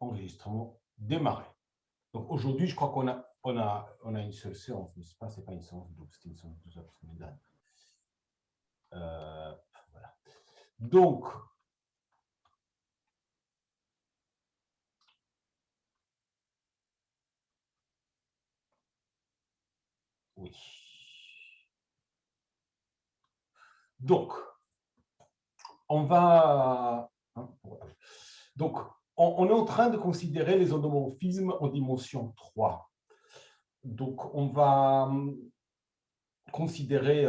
Enregistrement démarré. Donc aujourd'hui, je crois qu'on a une seule séance, mais ce n'est pas une séance double, c'est une séance de la semaine dernière. Voilà. Donc, oui. Donc, on va... Donc, on est en train de considérer les endomorphismes en dimension 3. Donc, on va considérer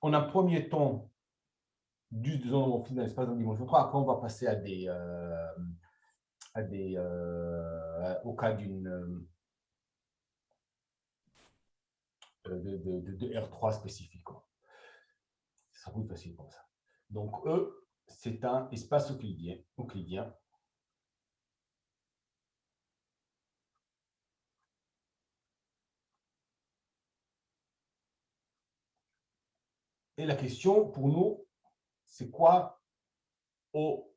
en un premier temps du endomorphisme dans l'espace en dimension 3. Après, on va passer au cas d'une de R3 spécifique. Ça sera plus facile comme ça. Donc, E, c'est un espace euclidien. Et la question pour nous, c'est quoi O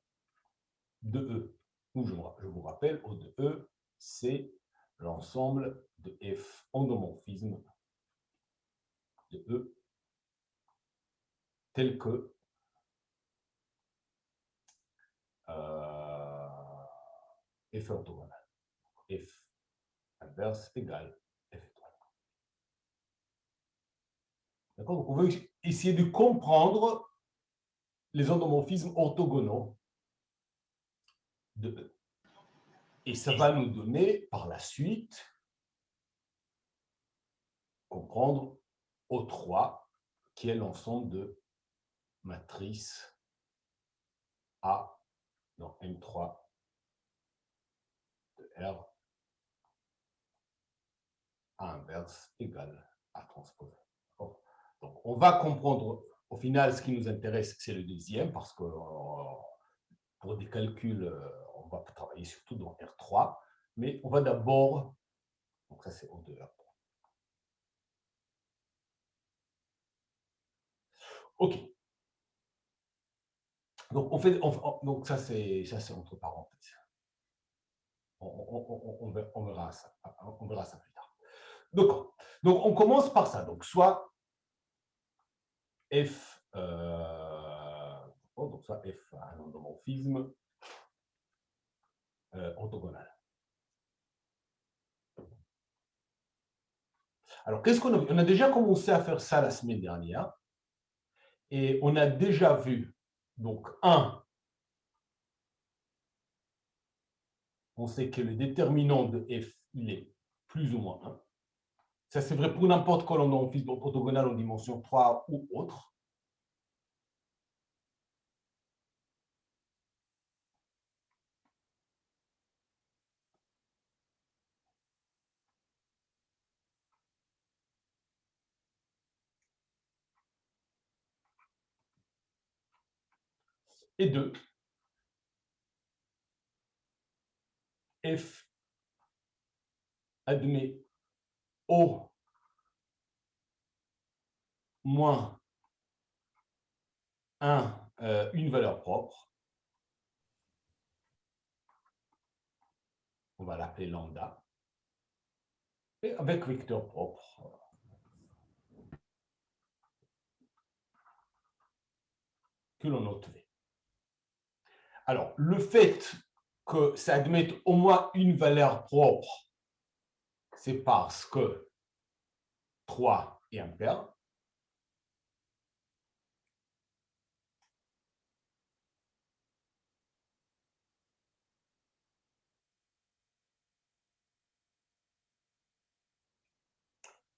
de E? Ou je vous rappelle, O de E, c'est l'ensemble de F endomorphisme de E tel que F orthogonal. F inverse égale F étoile. D'accord? Donc, on veut essayer de comprendre les endomorphismes orthogonaux de E. Et ça va nous donner, par la suite, comprendre O3, qui est l'ensemble de matrices A dans M3 de R A inverse égale A transpose. Donc, on va comprendre, au final, ce qui nous intéresse, c'est le deuxième, parce que pour des calculs, on va travailler surtout dans R3, mais on va d'abord, donc ça c'est O de R3. OK. Donc, donc ça c'est entre parenthèses. On verra ça plus tard. Donc, on commence par ça. Donc, soit F, donc soit F un endomorphisme orthogonal. Alors, qu'est-ce qu'on a vu? On a déjà commencé à faire ça la semaine dernière. Et on a déjà vu, donc, on sait que le déterminant de F, il est plus ou moins 1. Ça, c'est vrai pour n'importe quel endomorphisme orthogonal en dimension 3 ou autre. Et 2, F admet O moins 1, une valeur propre. On va l'appeler lambda. Et avec vecteur propre. Que l'on note V. Alors, le fait que ça admette au moins une valeur propre, c'est parce que 3 est impair.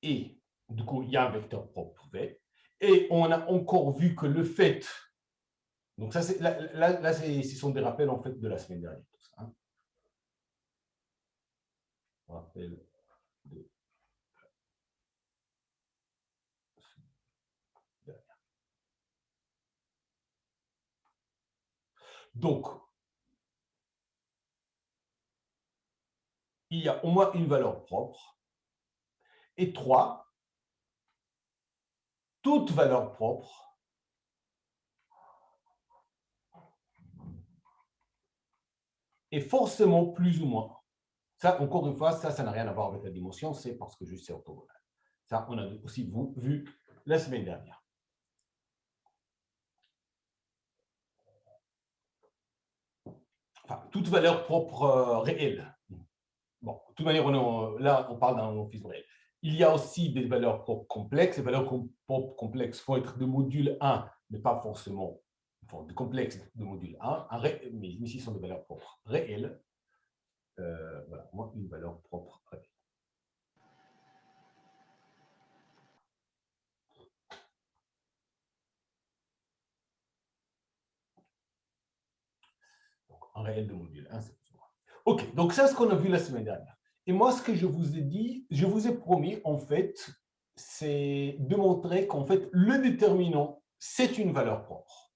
Et du coup, il y a un vecteur propre V. Et on a encore vu que le fait... Donc ça, là ce sont des rappels en fait de la semaine dernière. Tout ça, hein. Rappel de dernière. Donc, il y a au moins une valeur propre. Et 3, toute valeur propre est forcément plus ou moins 1. Ça, encore une fois, ça n'a rien à voir avec la dimension, c'est parce que juste c'est orthogonal. Ça, on a aussi vu la semaine dernière. Enfin, toute valeur propre réelle. Bon, de toute manière, là, on parle d'un homomorphisme réel. Il y a aussi des valeurs propres complexes. Les valeurs propres complexes vont être de module 1, mais pas forcément de complexes de module 1, mais ici, ce sont des valeurs propres réelles. Voilà, moi, une valeur propre réelle. Donc, un réel de module 1, c'est plus ou moins. OK, donc ça, c'est ce qu'on a vu la semaine dernière. Et moi, ce que je vous ai dit, je vous ai promis, en fait, c'est de montrer qu'en fait, le déterminant, c'est une valeur propre.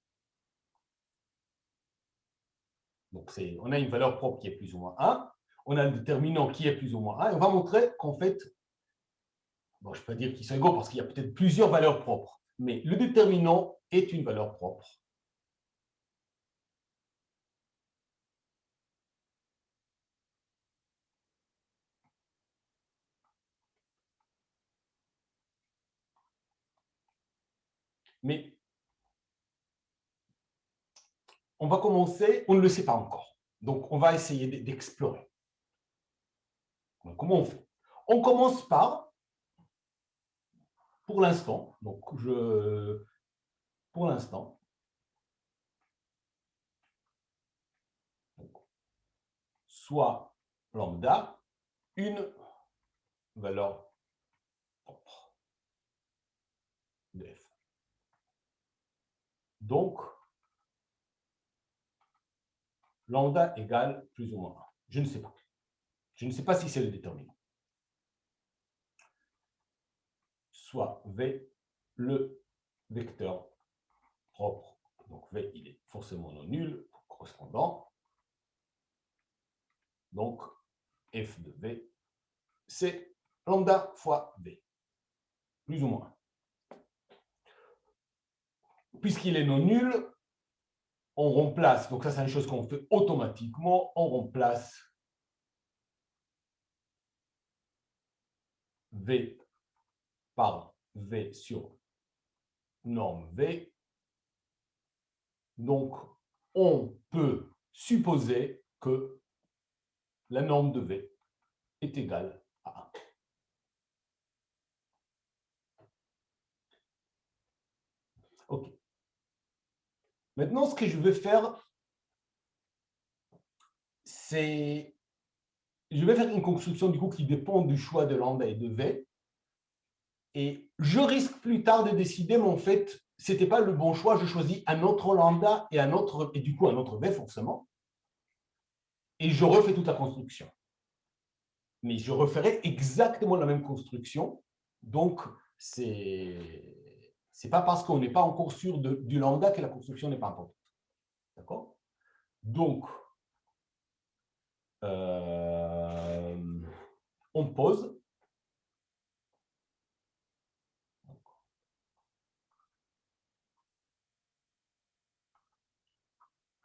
Donc, on a une valeur propre qui est plus ou moins 1, on a le déterminant qui est plus ou moins 1, et on va montrer qu'en fait, bon, je ne peux pas dire qu'ils sont égaux parce qu'il y a peut-être plusieurs valeurs propres, mais le déterminant est une valeur propre. Mais on va commencer, on ne le sait pas encore. Donc, on va essayer d'explorer. Donc, comment on fait? On commence par, pour l'instant, pour l'instant, soit lambda, une valeur propre de f. Donc, lambda égale plus ou moins 1. Je ne sais pas. Je ne sais pas si c'est le déterminant. Soit V, le vecteur propre. Donc V, il est forcément non nul, correspondant. Donc, f de V, c'est lambda fois V, plus ou moins. Puisqu'il est non nul, on remplace, donc ça c'est une chose qu'on fait automatiquement, on remplace V par V sur norme V. Donc, on peut supposer que la norme de V est égale à 1. OK. Maintenant, ce que je vais faire, c'est... Je vais faire une construction du coup qui dépend du choix de lambda et de V. Et je risque plus tard de décider, mais en fait, ce n'était pas le bon choix. Je choisis un autre lambda et du coup un autre V forcément. Et je refais toute la construction. Mais je referai exactement la même construction. Donc, c'est pas parce qu'on n'est pas encore sûr du lambda que la construction n'est pas importante. D'accord? Donc, on pose.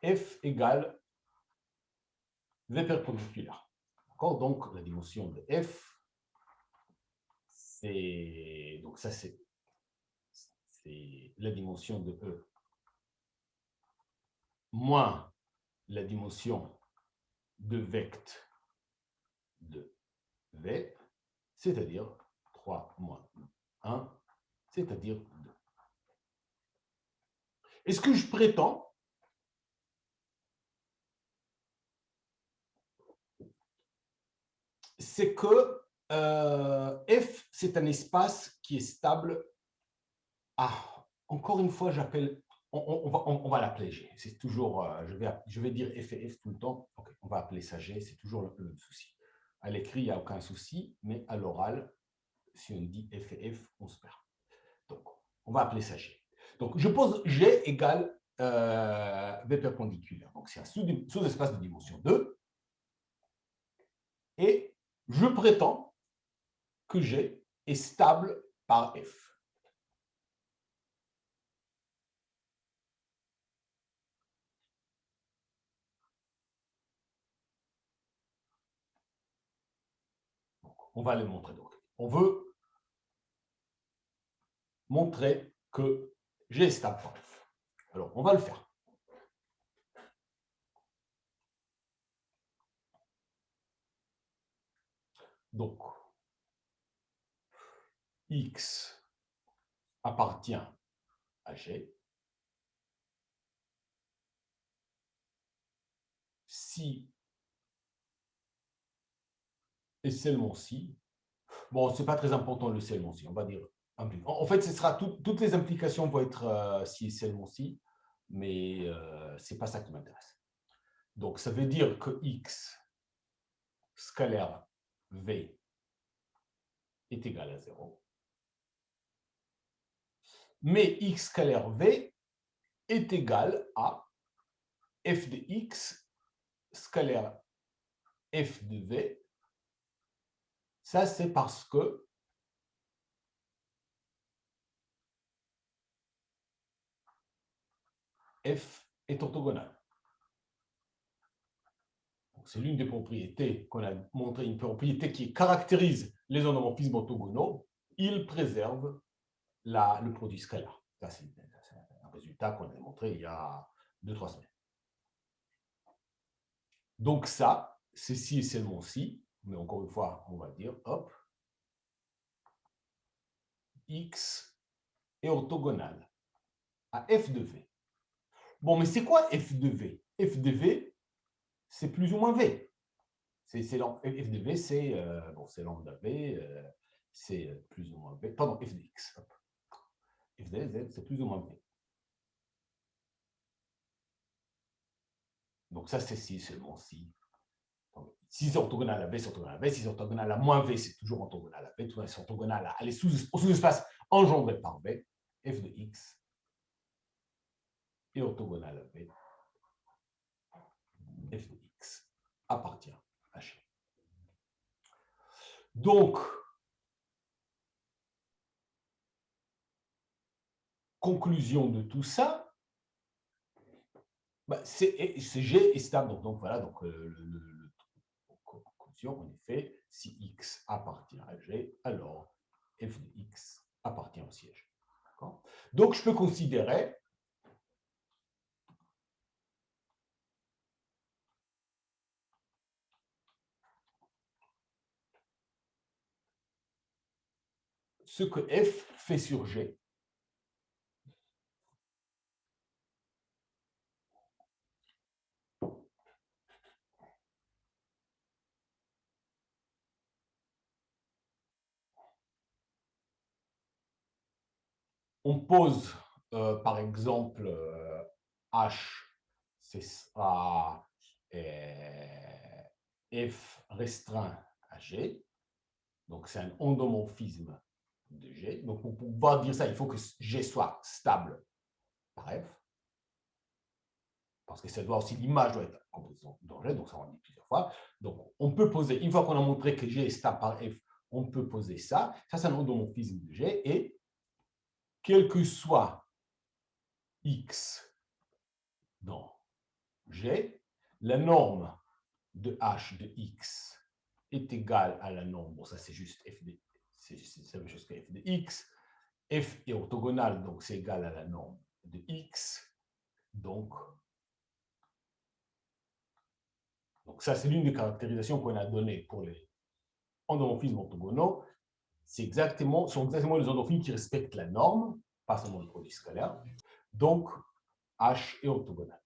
F égale V perpendiculaire. D'accord? Donc, la dimension de F, c'est... Donc, ça, c'est la dimension de E moins la dimension de vect de V, c'est-à-dire 3 moins 1, c'est-à-dire 2. Et ce que je prétends, c'est que F, c'est un espace qui est stable. Encore une fois, on va l'appeler G. C'est toujours, je vais dire F et F tout le temps. Okay, on va appeler ça G, c'est toujours le même souci. À l'écrit, il n'y a aucun souci, mais à l'oral, si on dit F et F, on se perd. Donc, on va appeler ça G. Donc, je pose G égale V perpendiculaire. Donc, c'est un sous-espace de dimension 2. Et je prétends que G est stable par F. On va les montrer. Donc, on veut montrer que G est stable par F. Alors, on va le faire. Donc, X appartient à G si et seulement si. Bon, ce n'est pas très important le seulement si, on va dire. En fait, ce sera toutes les implications vont être si et seulement si, mais ce n'est pas ça qui m'intéresse. Donc, ça veut dire que X scalaire V est égal à 0. Mais X scalaire V est égal à f de X scalaire f de V. Ça, c'est parce que f est orthogonal. C'est l'une des propriétés qu'on a montré, une propriété qui caractérise les endomorphismes orthogonaux. Il préserve le produit scalaire. Ça, c'est un résultat qu'on a montré il y a 2-3 semaines. Donc ça, c'est si et seulement si, mais encore une fois, on va dire, hop, X est orthogonal à f de V. Bon, mais c'est quoi f de V? F de V, c'est plus ou moins V. F de V, c'est lambda V, c'est plus ou moins V. Pardon, f de X. Hop. F de Z, c'est plus ou moins V. Donc ça, c'est si, seulement si. Si c'est orthogonal à V, c'est orthogonal à V. Si c'est orthogonal à moins V, c'est toujours orthogonal à V. Tout c'est orthogonal à aller au sous-espace engendré par V. F de X est orthogonal à V. F de X appartient à G. Donc, conclusion de tout ça, bah, G est stable. Donc voilà, donc, conclusion, en effet, si X appartient à G, alors f de X appartient au siège. Donc, je peux considérer ce que F fait sur G. On pose, par exemple, H, c'est F restreint à G. Donc, c'est un endomorphisme de G. Donc, pour pouvoir dire ça, il faut que G soit stable par F. Parce que ça doit aussi, l'image doit être composée dans G, donc ça on l'a dit plusieurs fois. Donc, on peut poser, une fois qu'on a montré que G est stable par F, on peut poser ça. Ça, c'est un endomorphisme de G. Et quel que soit X dans G, la norme de H de X est égale à la norme, bon ça c'est juste F de, c'est la même chose que F de X, F est orthogonal, donc c'est égal à la norme de X, donc ça c'est l'une des caractérisations qu'on a données pour les endomorphismes orthogonaux, sont exactement les endomorphismes qui respectent la norme, pas seulement le produit scalaire, donc H est orthogonal.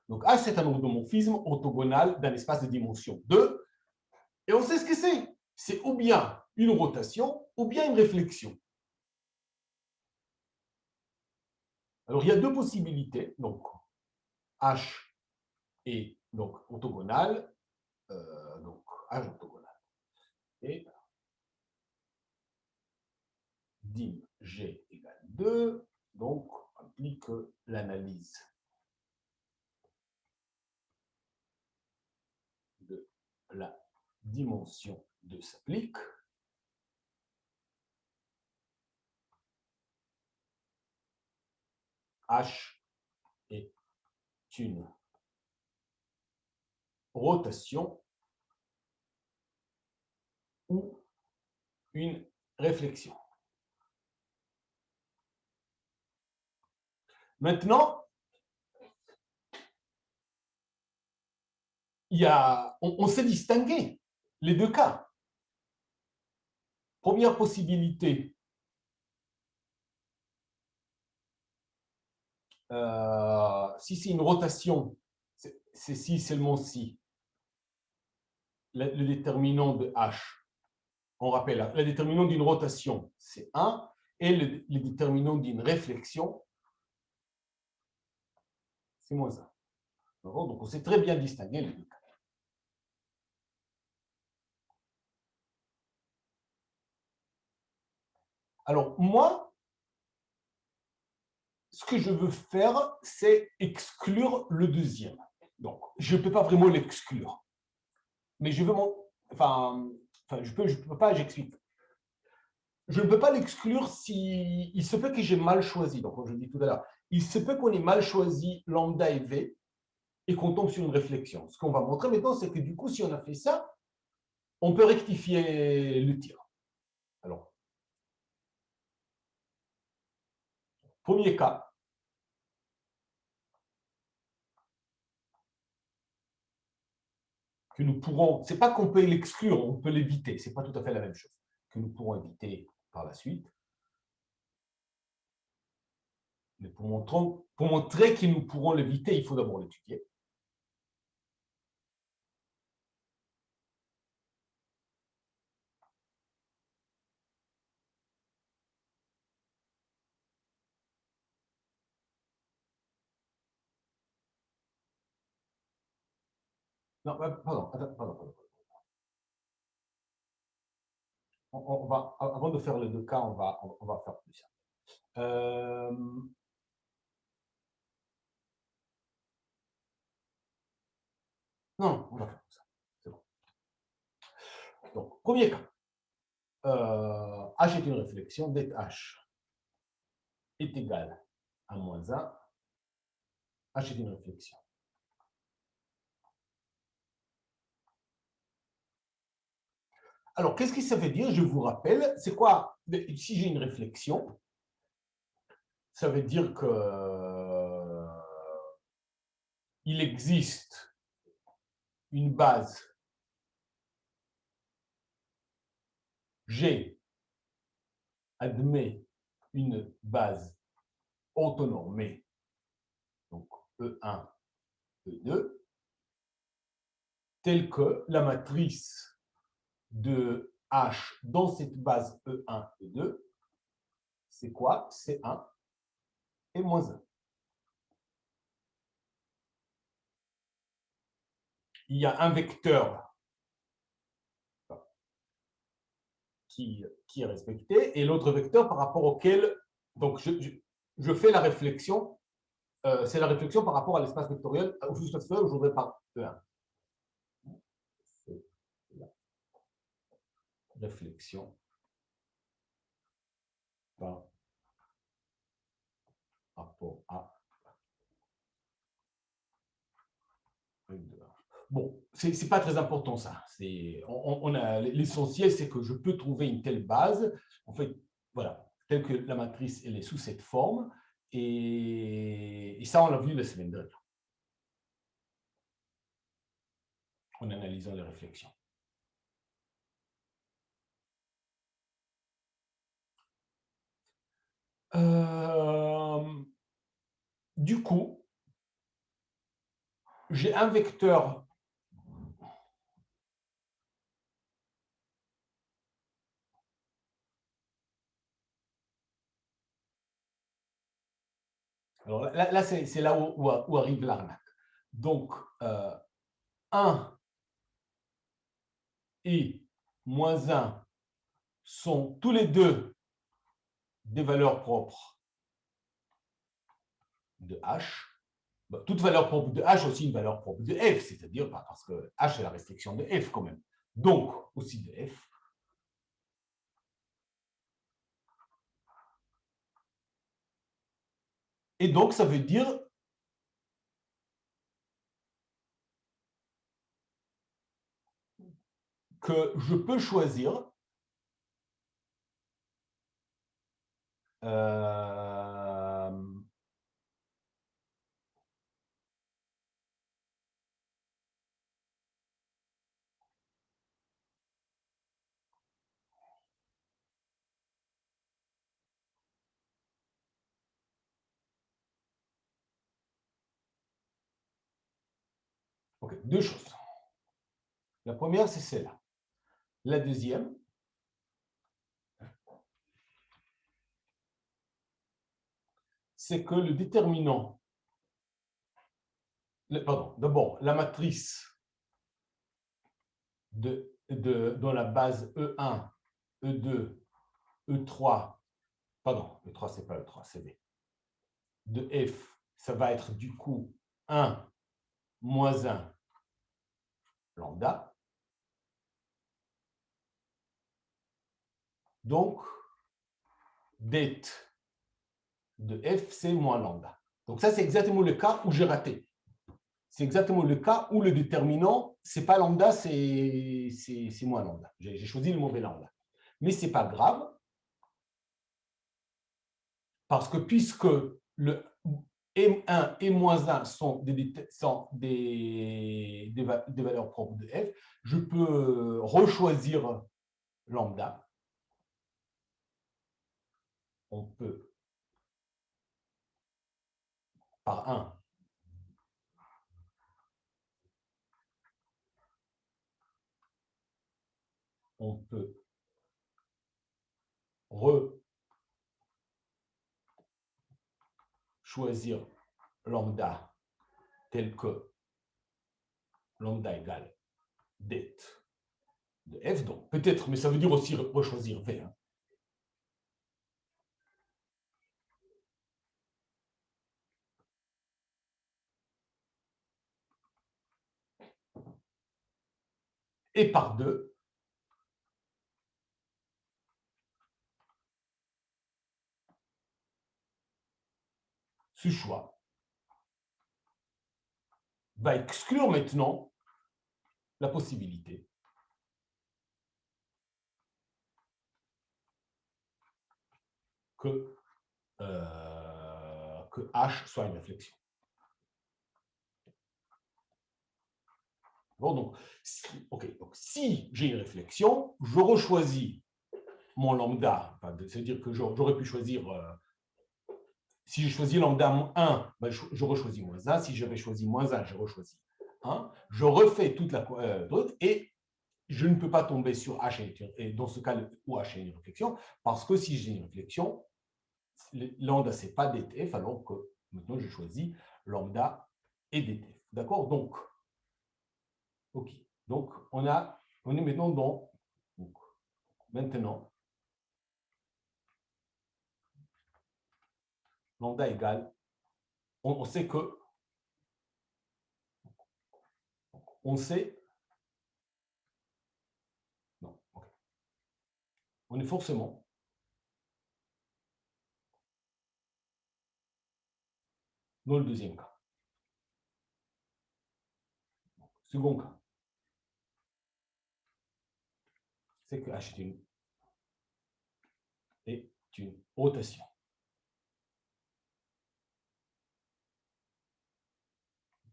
Donc H, c'est un endomorphisme orthogonal d'un espace de dimension 2. Et on sait ce que c'est. C'est ou bien une rotation, ou bien une réflexion. Alors, il y a deux possibilités. Donc, H est donc orthogonal. Donc, H orthogonal. Et dim G égale 2. Donc, on applique l'analyse de la dimension 2 s'applique. H est une rotation ou une réflexion. Maintenant, on sait distinguer les deux cas. Première possibilité, si c'est une rotation, c'est si seulement si le déterminant de H, on rappelle, le déterminant d'une rotation, c'est 1, et le déterminant d'une réflexion, c'est moins 1. Donc, on sait très bien distinguer les deux cas. Alors, moi, ce que je veux faire, c'est exclure le deuxième. Donc, je ne peux pas vraiment l'exclure. Mais je veux je peux pas, j'explique. Je ne peux pas l'exclure si il se peut que j'ai mal choisi. Donc, comme je dis tout à l'heure, il se peut qu'on ait mal choisi lambda et v et qu'on tombe sur une réflexion. Ce qu'on va montrer maintenant, c'est que du coup, si on a fait ça, on peut rectifier le tir. Alors, premier cas. Que nous pourrons, c'est pas qu'on peut l'exclure, on peut l'éviter, c'est pas tout à fait la même chose, que nous pourrons éviter par la suite. Mais pour montrer que nous pourrons l'éviter, il faut d'abord l'étudier. Non, pardon. On va, avant de faire les deux cas, on va faire plus ça. Non, on va faire ça. C'est bon. Donc, premier cas. H est une réflexion, dès H est égal à moins 1, H est une réflexion. Alors, qu'est-ce que ça veut dire? Je vous rappelle, c'est quoi? Si j'ai une réflexion, ça veut dire que il existe une base G admet une base autonomée, donc E1, E2, telle que la matrice de H dans cette base E1, E2, c'est quoi? C'est 1 et moins 1. Il y a un vecteur qui est respecté et l'autre vecteur par rapport auquel, donc je fais la réflexion, c'est la réflexion par rapport à l'espace vectoriel, où je voudrais par E1. C'est la réflexion par rapport à bon, c'est pas très important ça. L'essentiel, c'est que je peux trouver une telle base, en fait, voilà, telle que la matrice elle est sous cette forme, et ça on l'a vu la semaine dernière en analysant les réflexions. Du coup, j'ai un vecteur alors là c'est là où arrive l'arnaque. Donc, 1 et moins 1 sont tous les deux des valeurs propres de H. Toute valeur propre de H aussi une valeur propre de F, c'est-à-dire parce que H est la restriction de F quand même. Donc, aussi de F. Et donc, ça veut dire que je peux choisir deux choses. La première, c'est celle-là. La deuxième, c'est que le déterminant, pardon, d'abord, la matrice dans la base E1, E2, E3, pardon, E3, c'est pas E3, c'est B, de F, ça va être du coup 1 moins 1 lambda. Donc, det de F, c'est moins lambda. Donc ça, c'est exactement le cas où j'ai raté. C'est exactement le cas où le déterminant, c'est pas lambda, c'est moins lambda. J'ai choisi le mauvais lambda. Mais ce n'est pas grave, parce que puisque le M1 et moins 1 sont des valeurs propres de F, je peux rechoisir lambda. On peut, par 1, on peut choisir lambda tel que lambda égale det de F. Donc, peut-être, mais ça veut dire aussi rechoisir V. Hein. Et par 2, ce choix va exclure maintenant la possibilité que H soit une réflexion. Bon, donc, si j'ai une réflexion, je rechoisis mon lambda, c'est-à-dire que j'aurais pu choisir, si j'ai choisi lambda 1, ben je rechoisis moins 1, si j'avais choisi moins 1, je rechoisis 1, je refais toute la et je ne peux pas tomber sur H et dans ce cas où H est une réflexion, parce que si j'ai une réflexion, lambda, ce n'est pas dtf, alors que maintenant, je choisis lambda et dtf. D'accord? Donc, OK. Donc, on est maintenant dans, donc, maintenant, lambda égale, on sait que, on sait, non, okay. On est forcément dans le deuxième cas. Second cas, c'est que H est une rotation.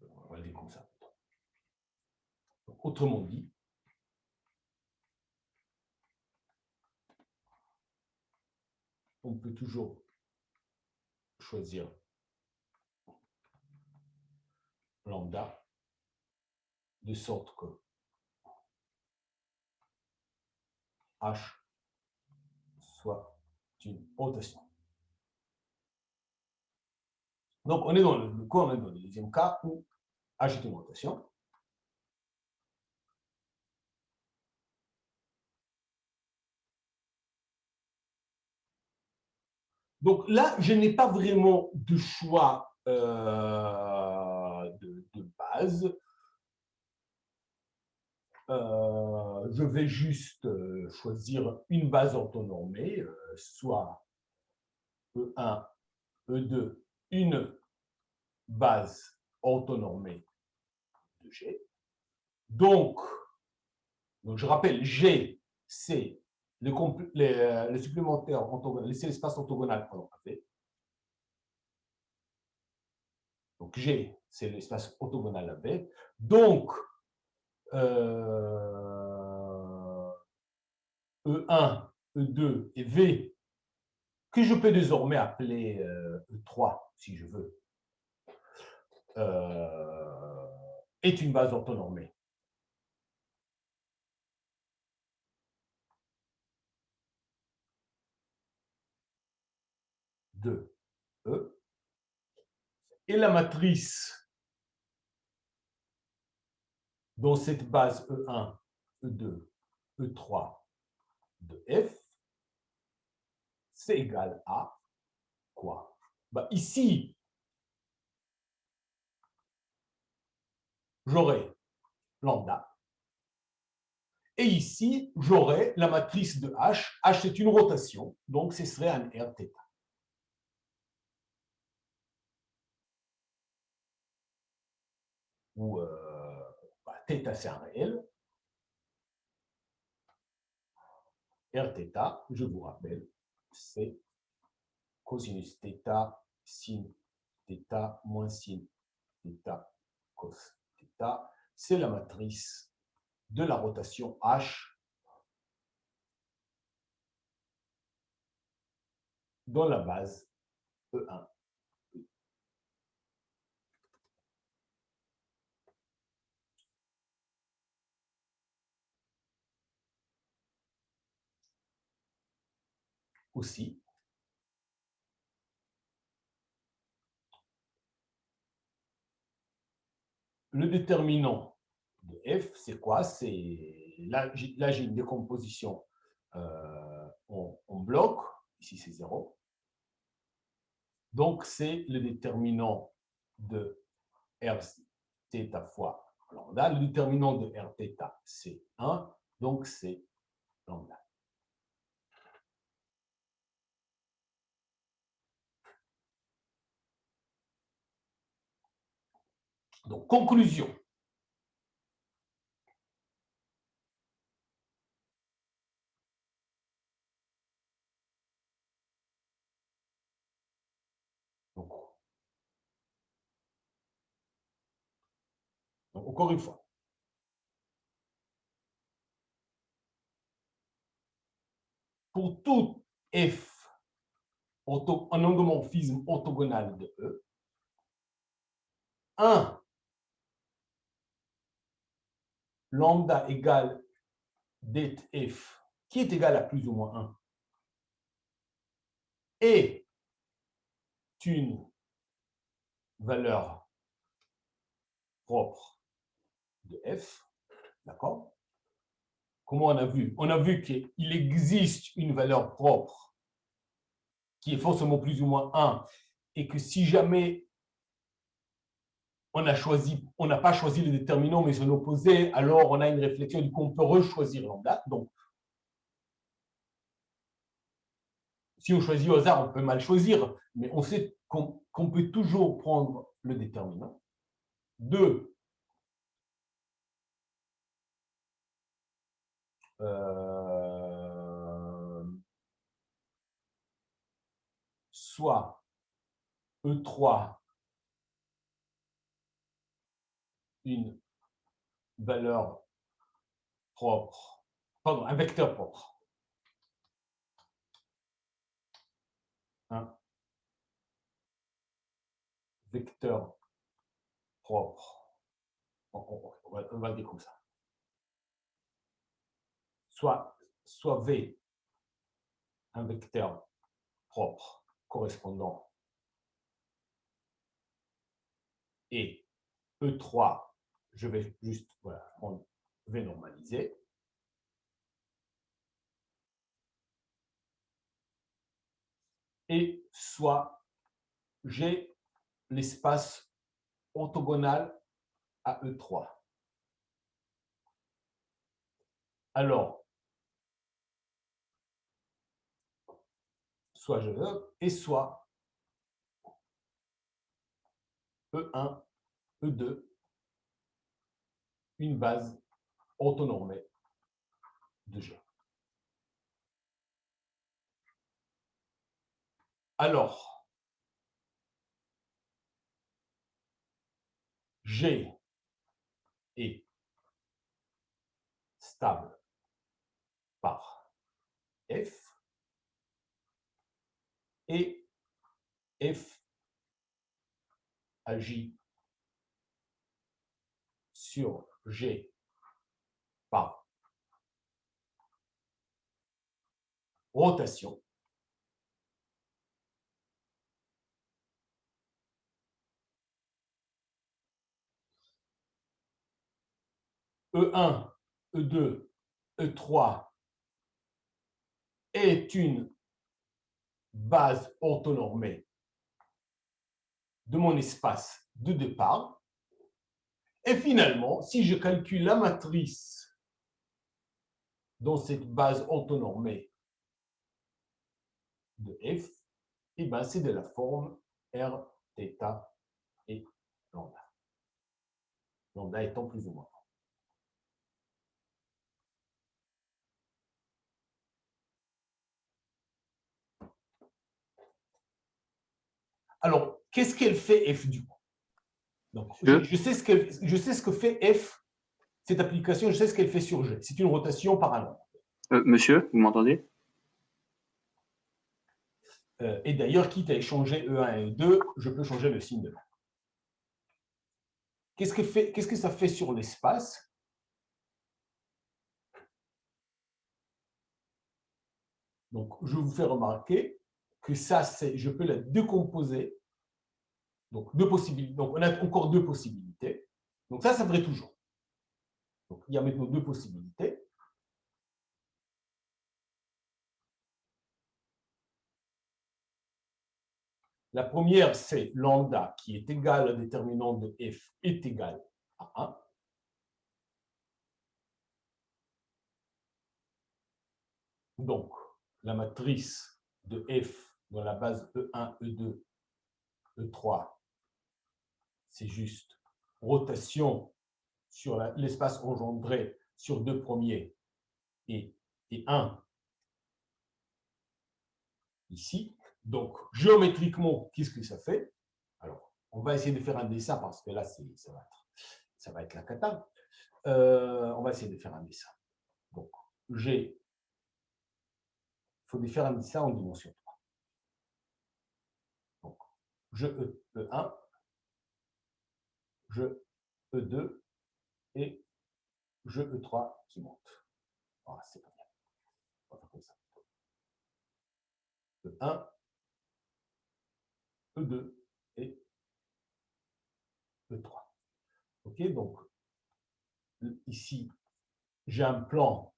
On va le dire comme ça. Donc, autrement dit, on peut toujours choisir lambda de sorte que H soit une rotation. Donc, on est dans le deuxième cas où H est une rotation. Donc là, je n'ai pas vraiment de choix de base. Je vais juste choisir une base orthonormée, soit E1, E2, une base orthonormée de G. Donc, Donc, je rappelle, G, c'est le supplémentaire orthogonal, c'est l'espace orthogonal pendant AP. Donc, G, c'est l'espace orthogonal à B. Donc, E1, E2 et V, que je peux désormais appeler E3, si je veux, est une base orthonormée. De E. Et la matrice dans cette base E1, E2, E3 de F, c'est égal à quoi? Bah, ici, j'aurai lambda. Et ici, j'aurai la matrice de H. H, c'est une rotation, donc ce serait un R θ. Où θ, c'est un réel. R θ, je vous rappelle, c'est cosinus θ, sin θ, moins sin θ, cos θ. C'est la matrice de la rotation H dans la base E1. Aussi, le déterminant de F, c'est quoi? Là, j'ai une décomposition en bloc. Ici, c'est 0. Donc, c'est le déterminant de R θ fois lambda. Le déterminant de R θ, c'est 1. Donc, c'est lambda. Donc, conclusion. Donc, encore une fois, pour tout F en endomorphisme orthogonal de E, 1 lambda égale det F, qui est égal à plus ou moins 1, est une valeur propre de F, d'accord? Comment on a vu? On a vu qu'il existe une valeur propre qui est forcément plus ou moins 1, et que si jamais on n'a pas choisi le déterminant, mais son opposé, alors on a une réflexion du coup on peut rechoisir lambda. Donc, si on choisit au hasard, on peut mal choisir, mais on sait qu'on peut toujours prendre le déterminant. 2, soit E3 une valeur propre, pardon, un vecteur propre. Un vecteur propre. On va le dire comme ça. Soit V, un vecteur propre correspondant, et E3, je vais juste prendre V normalisé. Et soit j'ai l'espace orthogonal à E3. Alors, soit je veux, et soit E1, E2, une base orthonormée de G. Alors, G est stable par F et F agit sur G par rotation. E1, E2, E3 est une base orthonormée de mon espace de départ. Et finalement, si je calcule la matrice dans cette base orthonormée de F, eh ben, c'est de la forme R, θ et lambda. Lambda étant plus ou moins. Alors, qu'est-ce qu'elle fait F du coup? Donc, je sais ce que fait F, cette application, je sais ce qu'elle fait sur G. C'est une rotation par un nombre. Monsieur, vous m'entendez? Et d'ailleurs, quitte à échanger E1 et E2, je peux changer le signe de l'un. Qu'est-ce que ça fait sur l'espace? Donc, je vous fais remarquer que ça, je peux la décomposer. Donc, deux possibilités. Donc, on a encore deux possibilités. Donc, ça ferait toujours. Donc, il y a maintenant deux possibilités. La première, c'est lambda qui est égal à déterminant de f est égal à 1. Donc, la matrice de f dans la base E1, E2, E3, c'est juste rotation sur l'espace engendré sur deux premiers et 1 ici. Donc, géométriquement, qu'est-ce que ça fait? Alors, on va essayer de faire un dessin parce que là, ça va être la cata. On va essayer de faire un dessin. Donc, il faut faire un dessin en dimension 3. Donc, je E1, je E2 et je E3 qui monte. Voilà, c'est pas bien. On va faire comme ça. E1, E2 et E3. OK, donc ici, j'ai un plan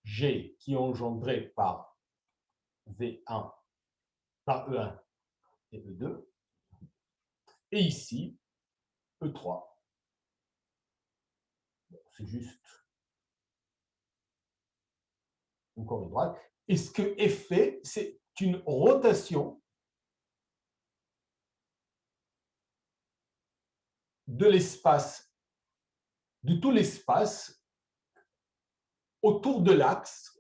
G qui est engendré par V1, par E1 et E2. Et ici, E3. C'est juste une coordonnée droite. Et ce que F fait, c'est une rotation de l'espace, de tout l'espace autour de l'axe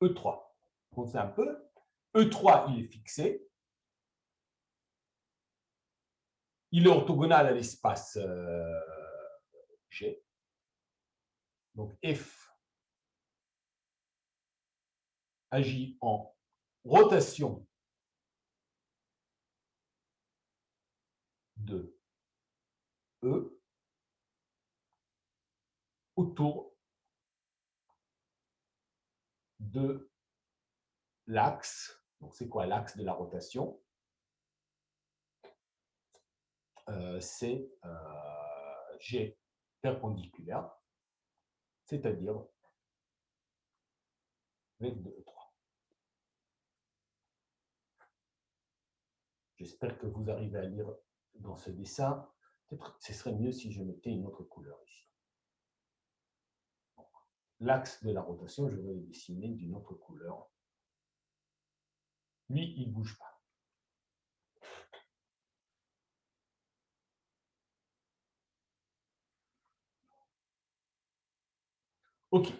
E3. On sait un peu. E3, il est fixé. Il est orthogonal à l'espace G. Donc, F agit en rotation de E autour de l'axe. Donc, c'est quoi l'axe de la rotation? C'est G perpendiculaire, c'est-à-dire avec de E3. J'espère que vous arrivez à lire dans ce dessin. Peut-être ce serait mieux si je mettais une autre couleur ici. L'axe de la rotation, je vais le dessiner d'une autre couleur. Lui, il ne bouge pas. OK.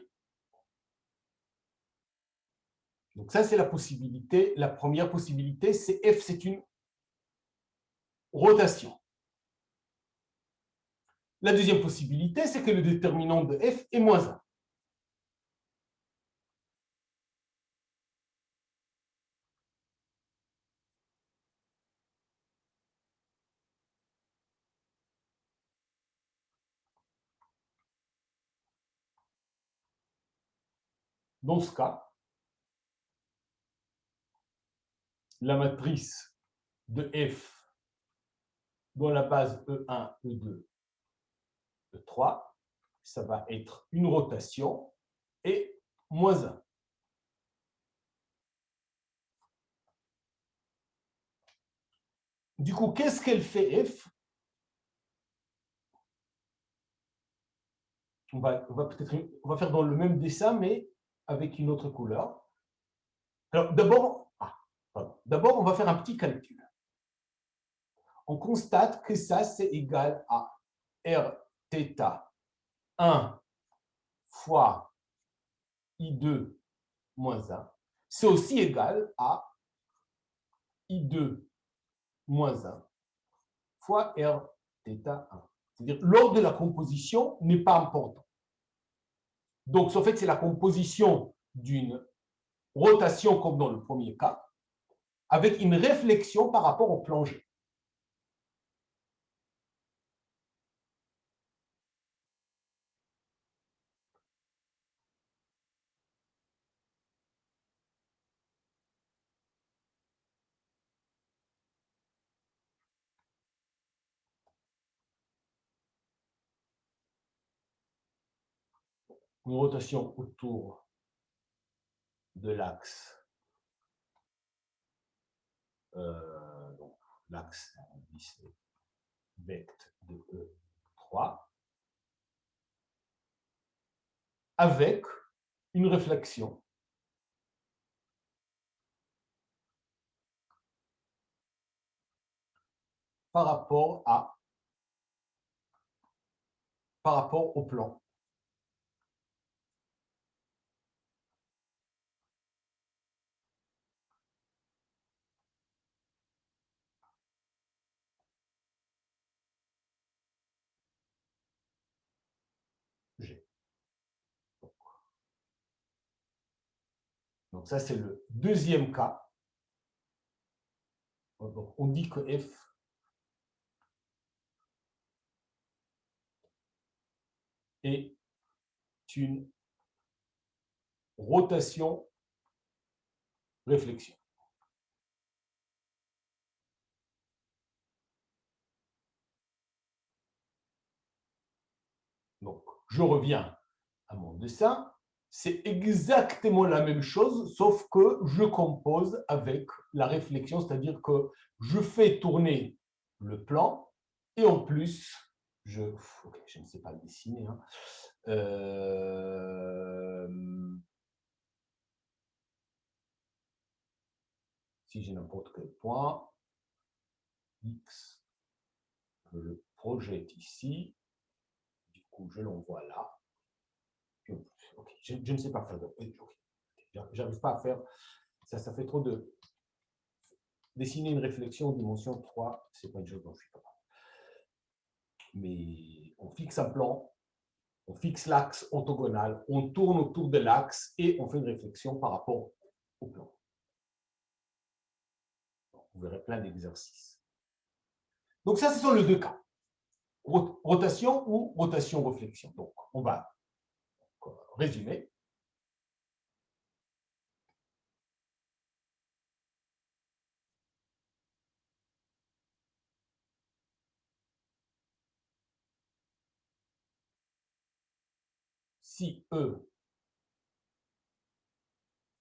Donc ça, c'est la possibilité. La première possibilité, c'est F, c'est une rotation. La deuxième possibilité, c'est que le déterminant de F est moins 1. Dans ce cas, la matrice de F dans la base E1, E2, E3, ça va être une rotation et moins 1. Du coup, qu'est-ce qu'elle fait F? On va faire dans le même dessin, mais avec une autre couleur. Alors, d'abord, on va faire un petit calcul. On constate que ça, c'est égal à R θ 1 fois I2 moins 1. C'est aussi égal à I2 moins 1 fois R θ 1. C'est-à-dire, l'ordre de la composition n'est pas important. Donc, en fait, c'est la composition d'une rotation comme dans le premier cas, avec une réflexion par rapport au plan G. Une rotation autour de l'axe. Donc, l'axe vecte de E3 avec une réflexion par rapport au plan. G. Donc ça, c'est le deuxième cas. Donc, on dit que F est une rotation réflexion. Donc, je reviens à mon dessin. C'est exactement la même chose, sauf que je compose avec la réflexion, c'est-à-dire que je fais tourner le plan et en plus, je ne sais pas le dessiner. Hein. Si j'ai n'importe quel point, X, je le projette ici, du coup, je l'envoie là. Okay. Je ne sais pas faire. Okay. J'arrive pas à faire. Ça fait trop de. Dessiner une réflexion dimension 3, c'est pas une chose dont je suis capable. Mais on fixe un plan, on fixe l'axe orthogonal, on tourne autour de l'axe et on fait une réflexion par rapport au plan. Vous verrez plein d'exercices. Donc ça, ce sont les deux cas. Rotation ou rotation-réflexion. Donc, on va résumer. Si E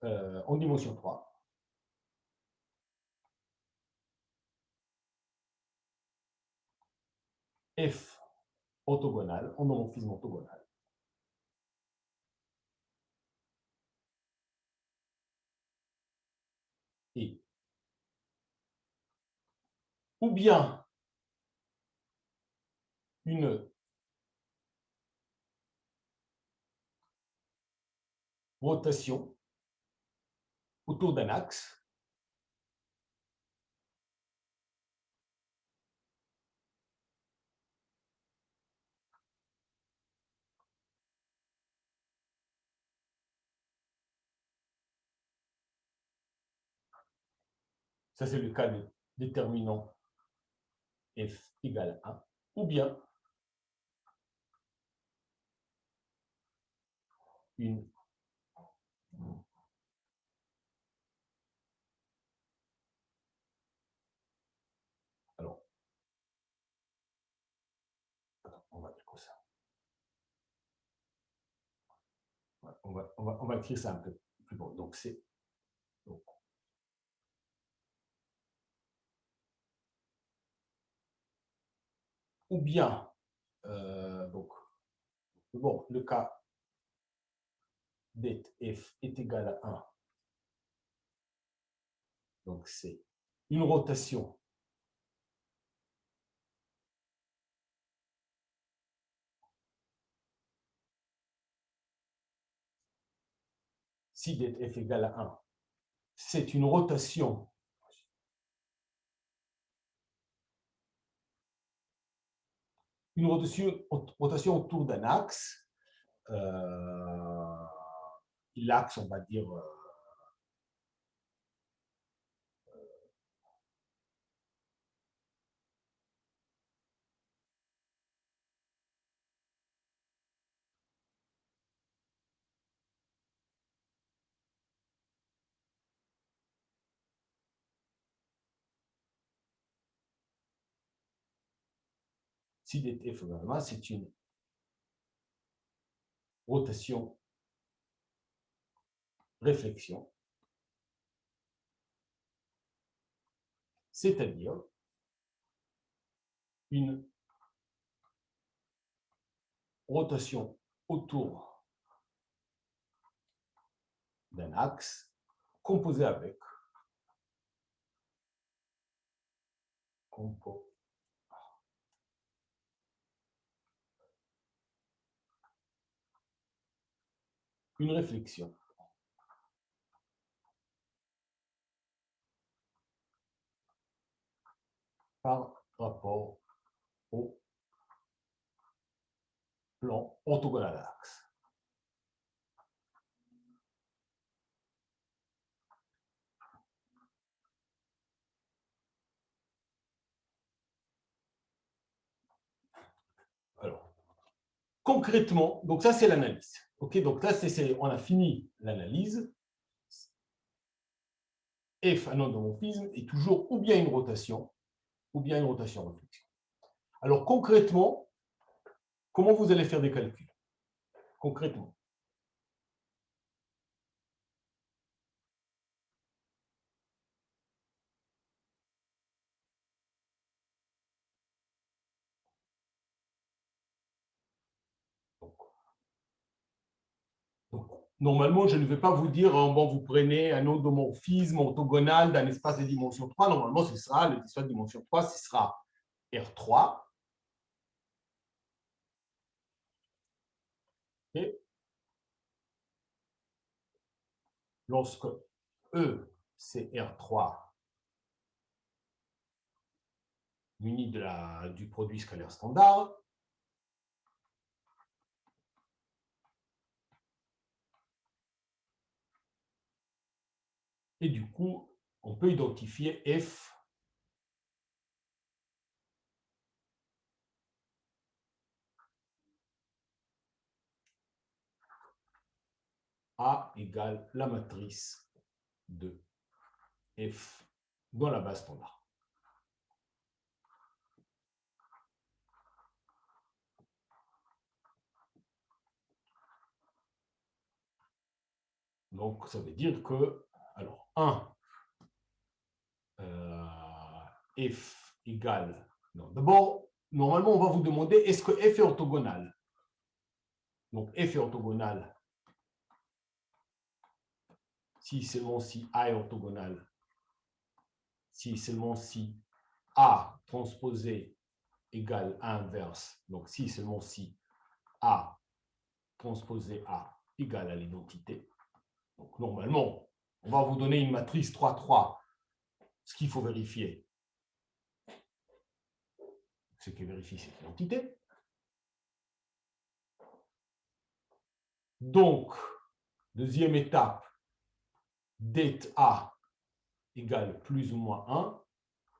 en dimension 3, F orthogonal, en homomorphisme orthogonal, et ou bien une rotation autour d'un axe ça c'est le cas de déterminant f égale 1, ou bien une alors on va dire ça. On va écrire ça un peu plus bon. Donc c'est ou bien donc bon, le cas det f est égal à 1. Donc c'est une rotation si det f égale à 1, c'est une rotation autour d'un axe. L'axe, on va dire, si det f égale à 1, c'est une rotation réflexion, c'est-à-dire une rotation autour d'un axe composé avec une réflexion par rapport au plan orthogonal à l'axe. Alors, concrètement, donc ça c'est l'analyse. Ok, donc là on a fini l'analyse. F, un endomorphisme, est toujours ou bien une rotation réflexion. Alors concrètement, comment vous allez faire des calculs? Concrètement. Donc, normalement, je ne vais pas vous dire, bon, vous prenez un endomorphisme orthogonal d'un espace de dimension 3. Normalement, ce sera l'espace de dimension 3, ce sera R3. Et lorsque E, c'est R3 muni du produit scalaire standard, et du coup, on peut identifier F A égale la matrice de F dans la base standard. Donc, ça veut dire que, alors, 1, F égale... D'abord, normalement, on va vous demander, est-ce que F est orthogonal? Donc, F est orthogonal si seulement si A est orthogonal, si seulement si A transposé égale A inverse, donc si seulement si A transposé A égale à l'identité. Donc, normalement, on va vous donner une matrice 3-3. Ce qu'il faut vérifier, ce qui vérifie cette identité. Donc, deuxième åtape, det A égale plus ou moins 1.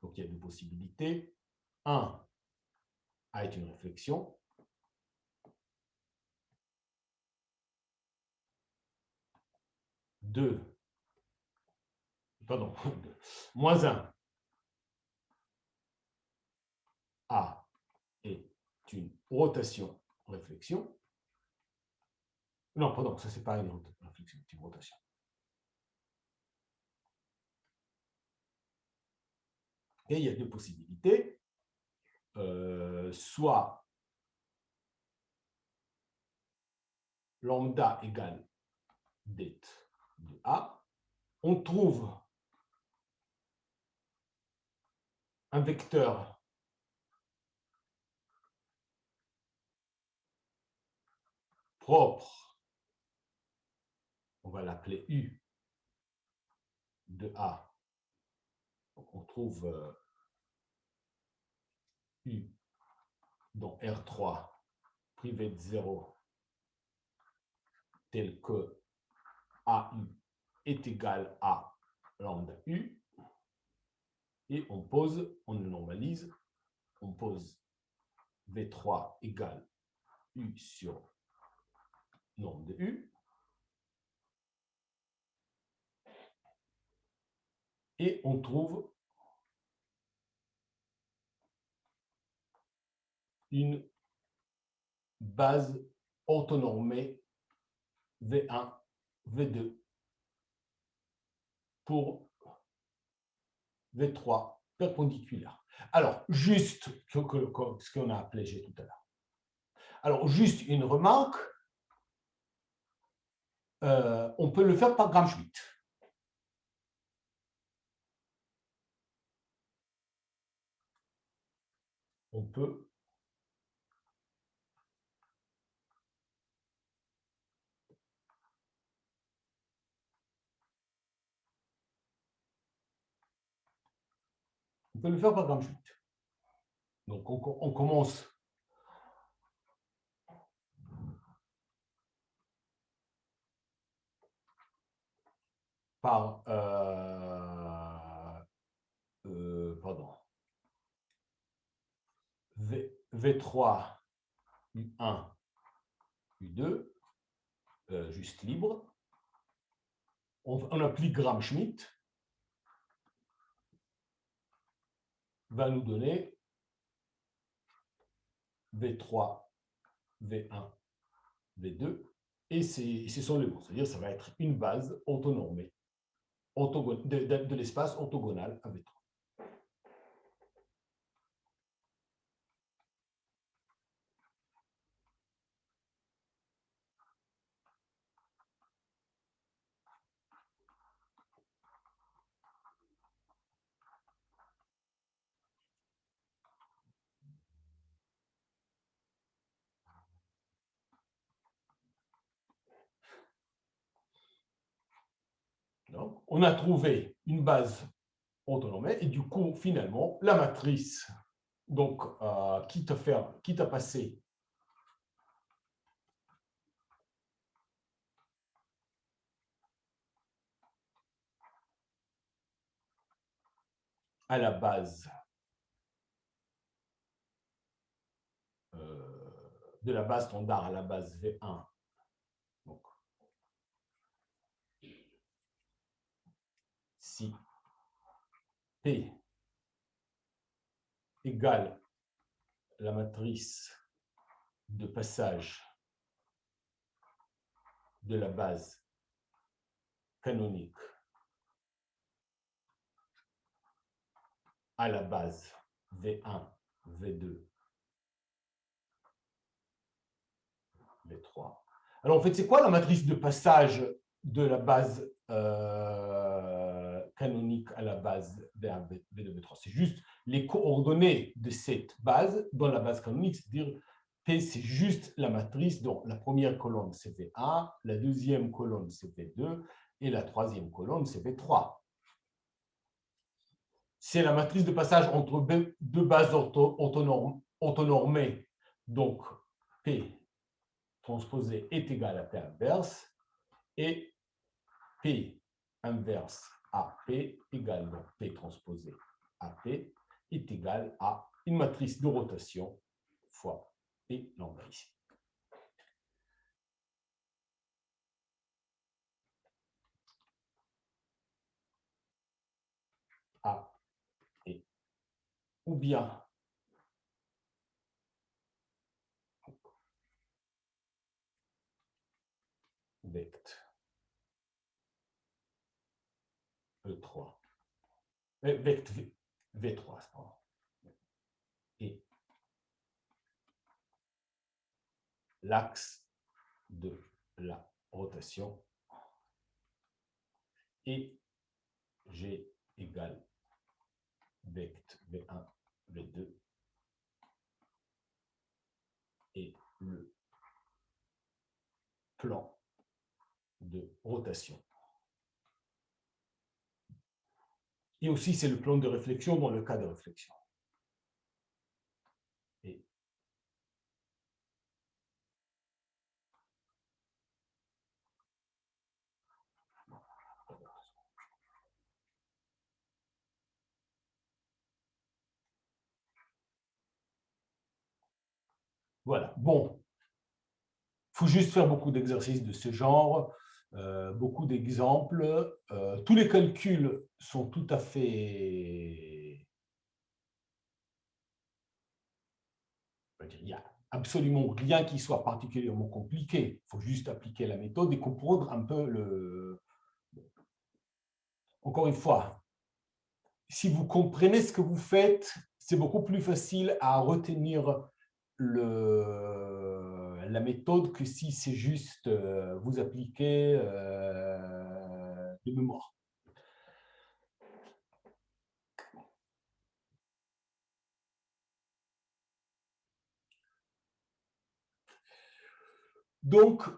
Donc, il y a deux possibilités. 1 A est une réflexion. 2, pardon, moins 1 A est une rotation réflexion. Non, pardon, ça c'est pas une réflexion, c'est une rotation. Et il y a deux possibilités. Soit lambda égale det de A. On trouve un vecteur propre, on va l'appeler U de A. Donc on trouve U dans R3 privé de 0 tel que AU est égal à lambda U. Et on pose, on le normalise, on pose V3 égale U sur nombre de U. Et on trouve une base orthonormée V1, V2 pour V3 perpendiculaire. Alors, juste ce qu'on a appelé G tout à l'heure. Alors, juste une remarque, on peut le faire par Gram-Schmidt. On peut le faire par Gram-Schmidt. Donc, on commence par pardon, V3, U1, U2, juste libre. On applique Gram-Schmidt, va nous donner V3, V1, V2, et ce sont les mots. C'est-à-dire que ça va être une base orthonormée de l'espace orthogonal à V3. Donc, on a trouvé une base orthonormée et du coup, finalement, la matrice, donc, quitte à passer à la base de la base standard à la base V1. Donc, si P égale la matrice de passage de la base canonique à la base V1, V2, V3. Alors, en fait, c'est quoi la matrice de passage de la base canonique à la base V1, V2, V3? C'est juste les coordonnées de cette base dans la base canonique, c'est-à-dire P, c'est juste la matrice dont la première colonne, c'est V1, la deuxième colonne, c'est V2, Et la troisième colonne, c'est V3. C'est la matrice de passage entre deux bases orthonormées. Donc, P transposé est égal à P inverse et P inverse à P égale donc P transposé à P est égal à une matrice de rotation fois P lambda ici. A et ou bien vect E3 vect V3 pardon, et l'axe de la rotation et G égale vect V1, V2 et le plan de rotation. Et aussi, c'est le plan de réflexion dans le cas de réflexion. Et voilà. Bon, il faut juste faire beaucoup d'exercices de ce genre, beaucoup d'exemples. Tous les calculs sont tout à fait... Il n'y a absolument rien qui soit particulièrement compliqué. Il faut juste appliquer la méthode et comprendre un peu le... Encore une fois, si vous comprenez ce que vous faites, c'est beaucoup plus facile à retenir la méthode que si c'est juste vous appliquez de mémoire. Donc,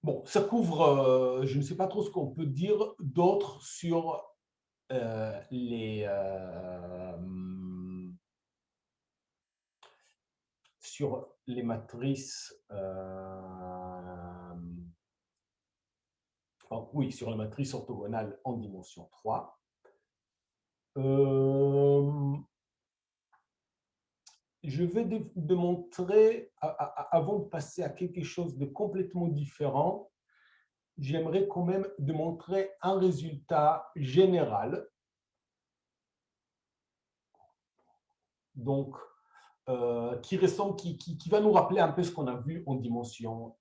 bon, ça couvre, je ne sais pas trop ce qu'on peut dire d'autre sur les matrices, oui, sur la matrice orthogonale en dimension 3. Je vais démontrer, avant de passer à quelque chose de complètement différent, j'aimerais quand même démontrer un résultat général. Donc, qui va nous rappeler un peu ce qu'on a vu en dimension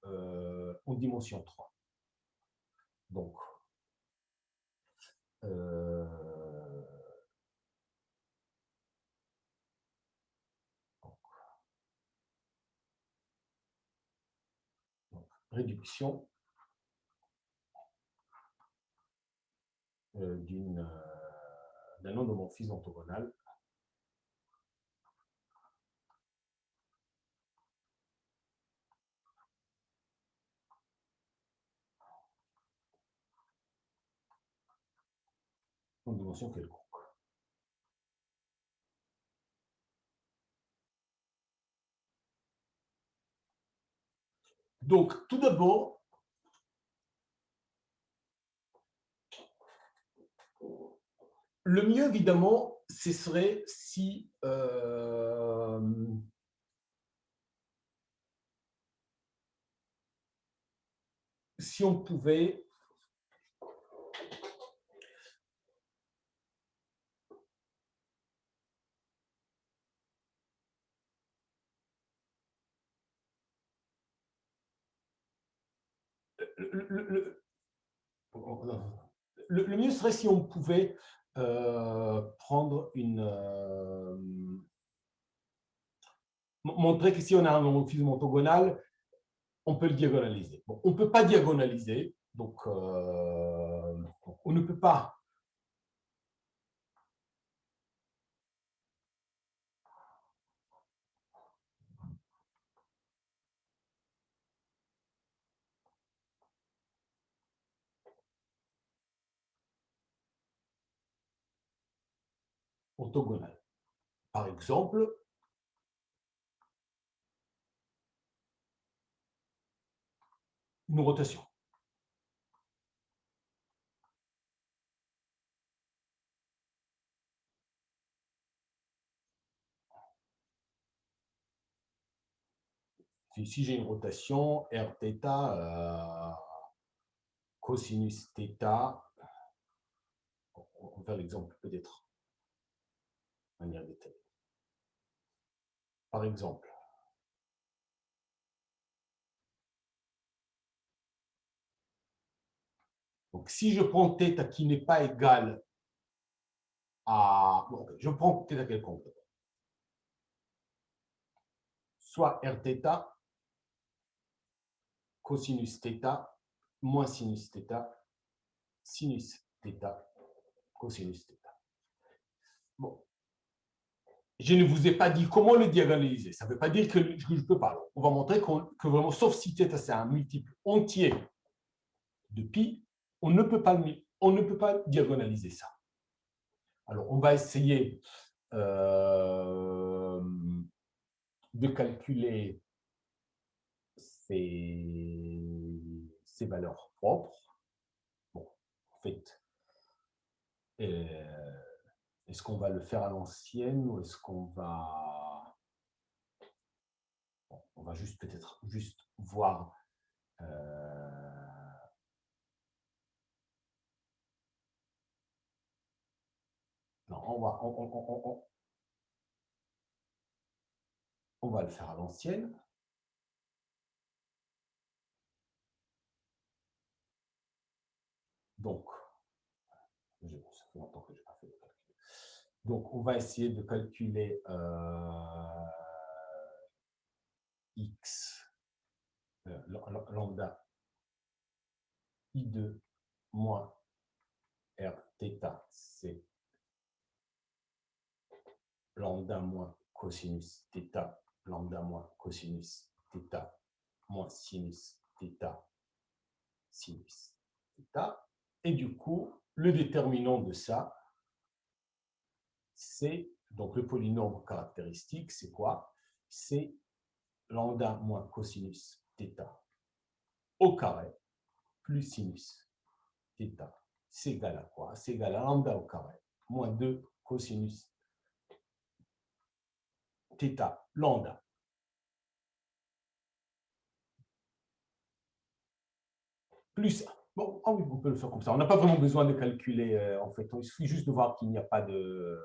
3. Donc, réduction d'un endomorphisme orthogonal en dimension quelconque. Donc, tout d'abord, le mieux, évidemment, ce serait si on pouvait le mieux serait si on pouvait prendre montrer que si on a un homomorphisme orthogonal, on peut le diagonaliser. Bon, on ne peut pas diagonaliser, donc on ne peut pas. orthogonale. Par exemple, une rotation. Si j'ai une rotation, r θ, cosinus θ, on va faire l'exemple peut-être de manière détaillée. Par exemple, donc si je prends θ qui n'est pas égal à... Bon, je prends θ quelconque. Soit r θ, cosinus θ, moins sinus θ, sinus θ, cosinus θ. Bon. Je ne vous ai pas dit comment le diagonaliser. Ça ne veut pas dire que je ne peux pas. Alors, on va montrer que vraiment, sauf si θ c'est un multiple entier de pi, on ne peut pas diagonaliser ça. Alors, on va essayer de calculer ces valeurs propres. Bon, en fait, est-ce qu'on va le faire à l'ancienne ou est-ce qu'on va... Bon, on va juste peut-être juste voir... Non, on va le faire à l'ancienne. Donc, ça fait longtemps que je n'ai pas fait le calcul. Donc, on va essayer de calculer x, lambda I2 moins R θ, c'est lambda moins cosinus θ, lambda moins cosinus θ, moins sinus θ, sinus θ. Et du coup, le déterminant de ça, c'est, donc le polynôme caractéristique, c'est quoi? C'est lambda moins cosinus θ au carré plus sinus θ. C'est égal à quoi? C'est égal à lambda au carré moins 2 cosinus θ lambda. Plus, bon, oh oui, on peut le faire comme ça. On n'a pas vraiment besoin de calculer, en fait. Il suffit juste de voir qu'il n'y a pas de...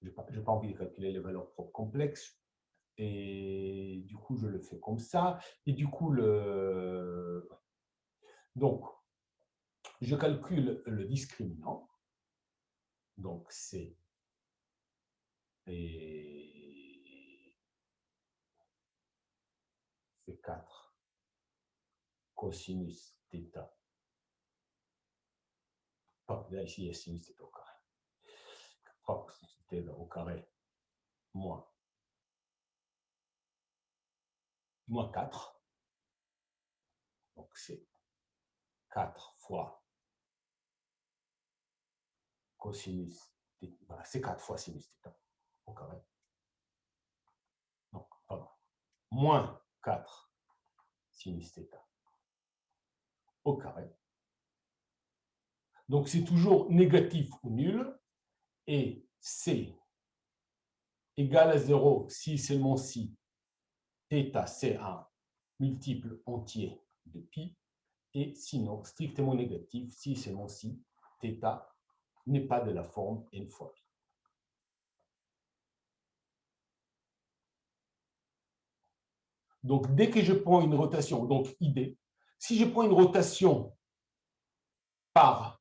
Je n'ai pas envie de calculer les valeurs propres complexes. Et du coup, je le fais comme ça. Et du coup, donc, je calcule le discriminant. Donc, c'est 4 cosinus θ. Oh, là, ici, il y a sinus θ au carré. 3 cosinus θ au carré moins 4. Donc, c'est 4 fois cosinus θ. Voilà, c'est 4 fois sinus θ au carré. Donc, pardon. Moins 4 sinus θ au carré. Donc, c'est toujours négatif ou nul. Et c'est égal à 0 si seulement si θ, c'est un multiple entier de pi. Et sinon, strictement négatif si seulement si θ n'est pas de la forme n fois pi. Donc, dès que je prends une rotation, donc ID, si je prends une rotation par...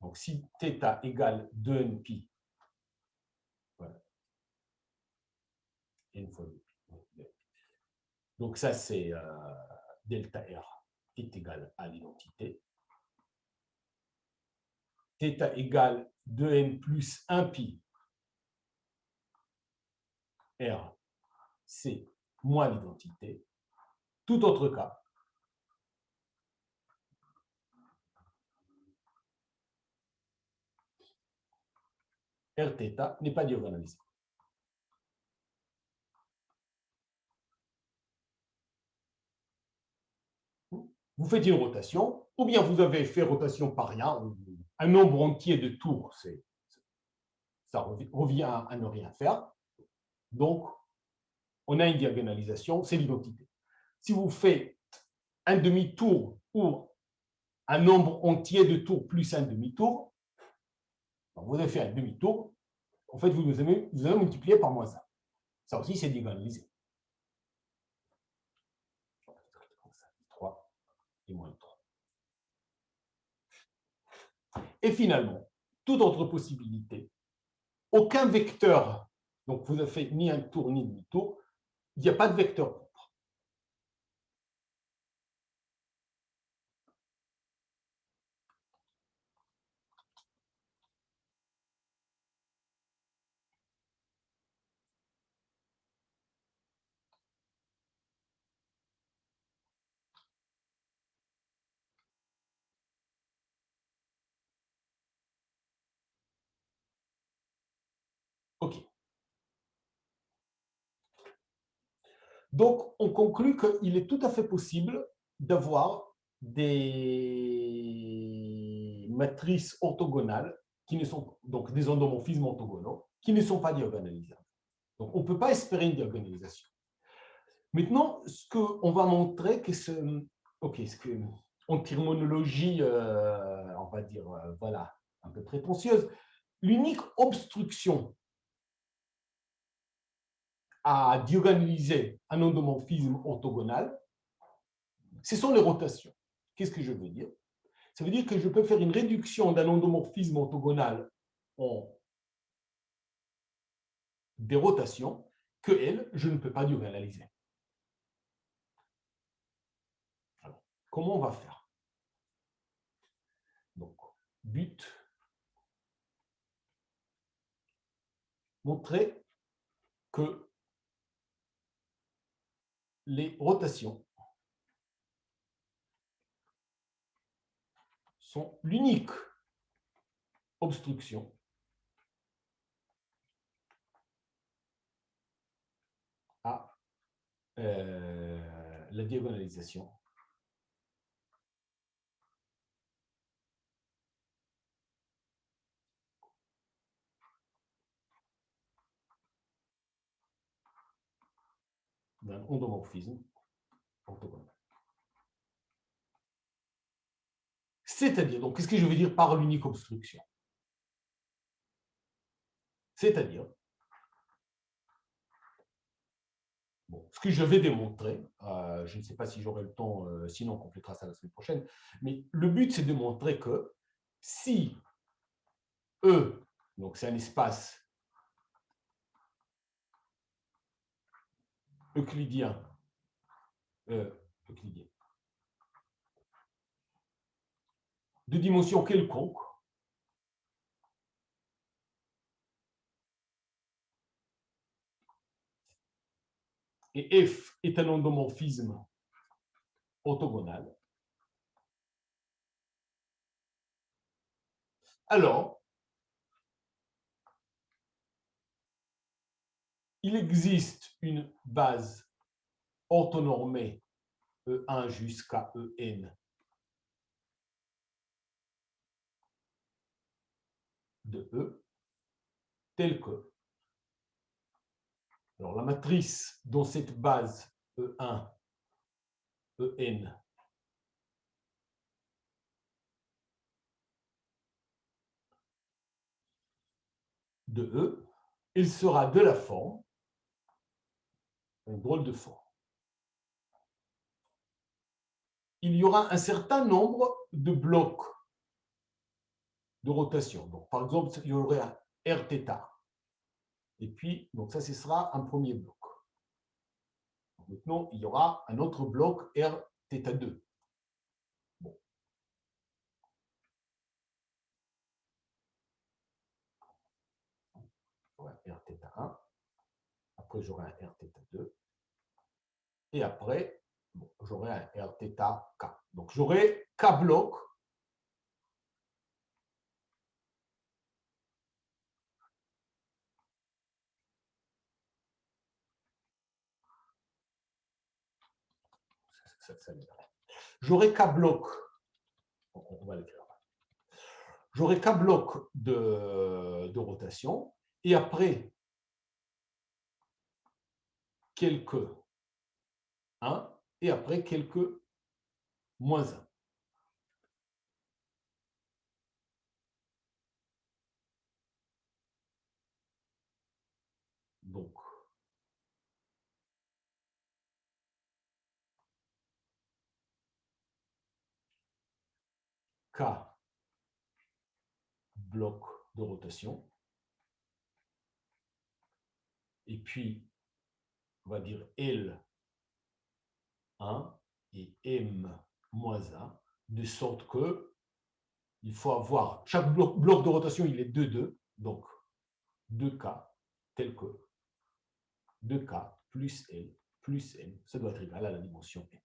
Donc, si θ égale 2n pi, voilà, n fois 2 pi. Donc, ça, c'est delta R est égal à l'identité. Θ égale 2n plus 1 pi. R, c'est moins l'identité. Tout autre cas, Rθ n'est pas diagonalisé. Vous faites une rotation, ou bien vous avez fait rotation par rien, un nombre entier de tours, ça revient à ne rien faire. Donc, on a une diagonalisation, c'est l'identité. Si vous faites un demi-tour ou un nombre entier de tours plus un demi-tour, vous avez fait un demi-tour, en fait, vous avez multiplié par moins 1. Ça aussi, c'est diagonalisé. 3 et moins 3. Et finalement, toute autre possibilité, aucun vecteur, donc vous avez fait ni un tour ni demi-tour, il n'y a pas de vecteur propre. OK. Donc, on conclut qu'il est tout à fait possible d'avoir des matrices orthogonales qui ne sont donc des endomorphismes orthogonaux qui ne sont pas diagonalisables. Donc, on ne peut pas espérer une diagonalisation. Maintenant, ce qu'on va montrer, en terminologie, on va dire, voilà, un peu prétentieuse, l'unique obstruction à diagonaliser un endomorphisme orthogonal, ce sont les rotations. Qu'est-ce que je veux dire? Ça veut dire que je peux faire une réduction d'un endomorphisme orthogonal en des rotations que elles, je ne peux pas diagonaliser. Alors, comment on va faire? Donc, but, montrer que les rotations sont l'unique obstruction à la diagonalisation d'un endomorphisme orthogonal. C'est-à-dire, donc, qu'est-ce que je veux dire par l'unique obstruction? C'est-à-dire, bon, ce que je vais démontrer, je ne sais pas si j'aurai le temps, sinon on complétera ça la semaine prochaine, mais le but, c'est de montrer que si E, donc c'est un espace euclidien, euclidien, de dimension quelconque, et F est un endomorphisme orthogonal, alors il existe une base orthonormée E1 jusqu'à En de E, telle que, alors la matrice dans cette base E1, En, de E, il sera de la forme, une drôle de forme. Il y aura un certain nombre de blocs de rotation. Donc, par exemple, il y aurait un Rθ. Et puis, donc ça, ce sera un premier bloc. Donc, maintenant, il y aura un autre bloc Rθ2. Bon. J'aurai un Rθ1. Après, j'aurai un Rθ2. Et après, bon, j'aurai un Rθk. Donc, j'aurai K blocs ça j'aurai K blocs, on va l'écrire. J'aurai K blocs de rotation, et après, quelques 1, et après, quelques moins 1. Donc, K bloc de rotation. Et puis, on va dire L1 et M-1, de sorte que il faut avoir, chaque bloc de rotation, il est 2, donc 2K, tel que 2K plus L plus M, ça doit être égal à la dimension M.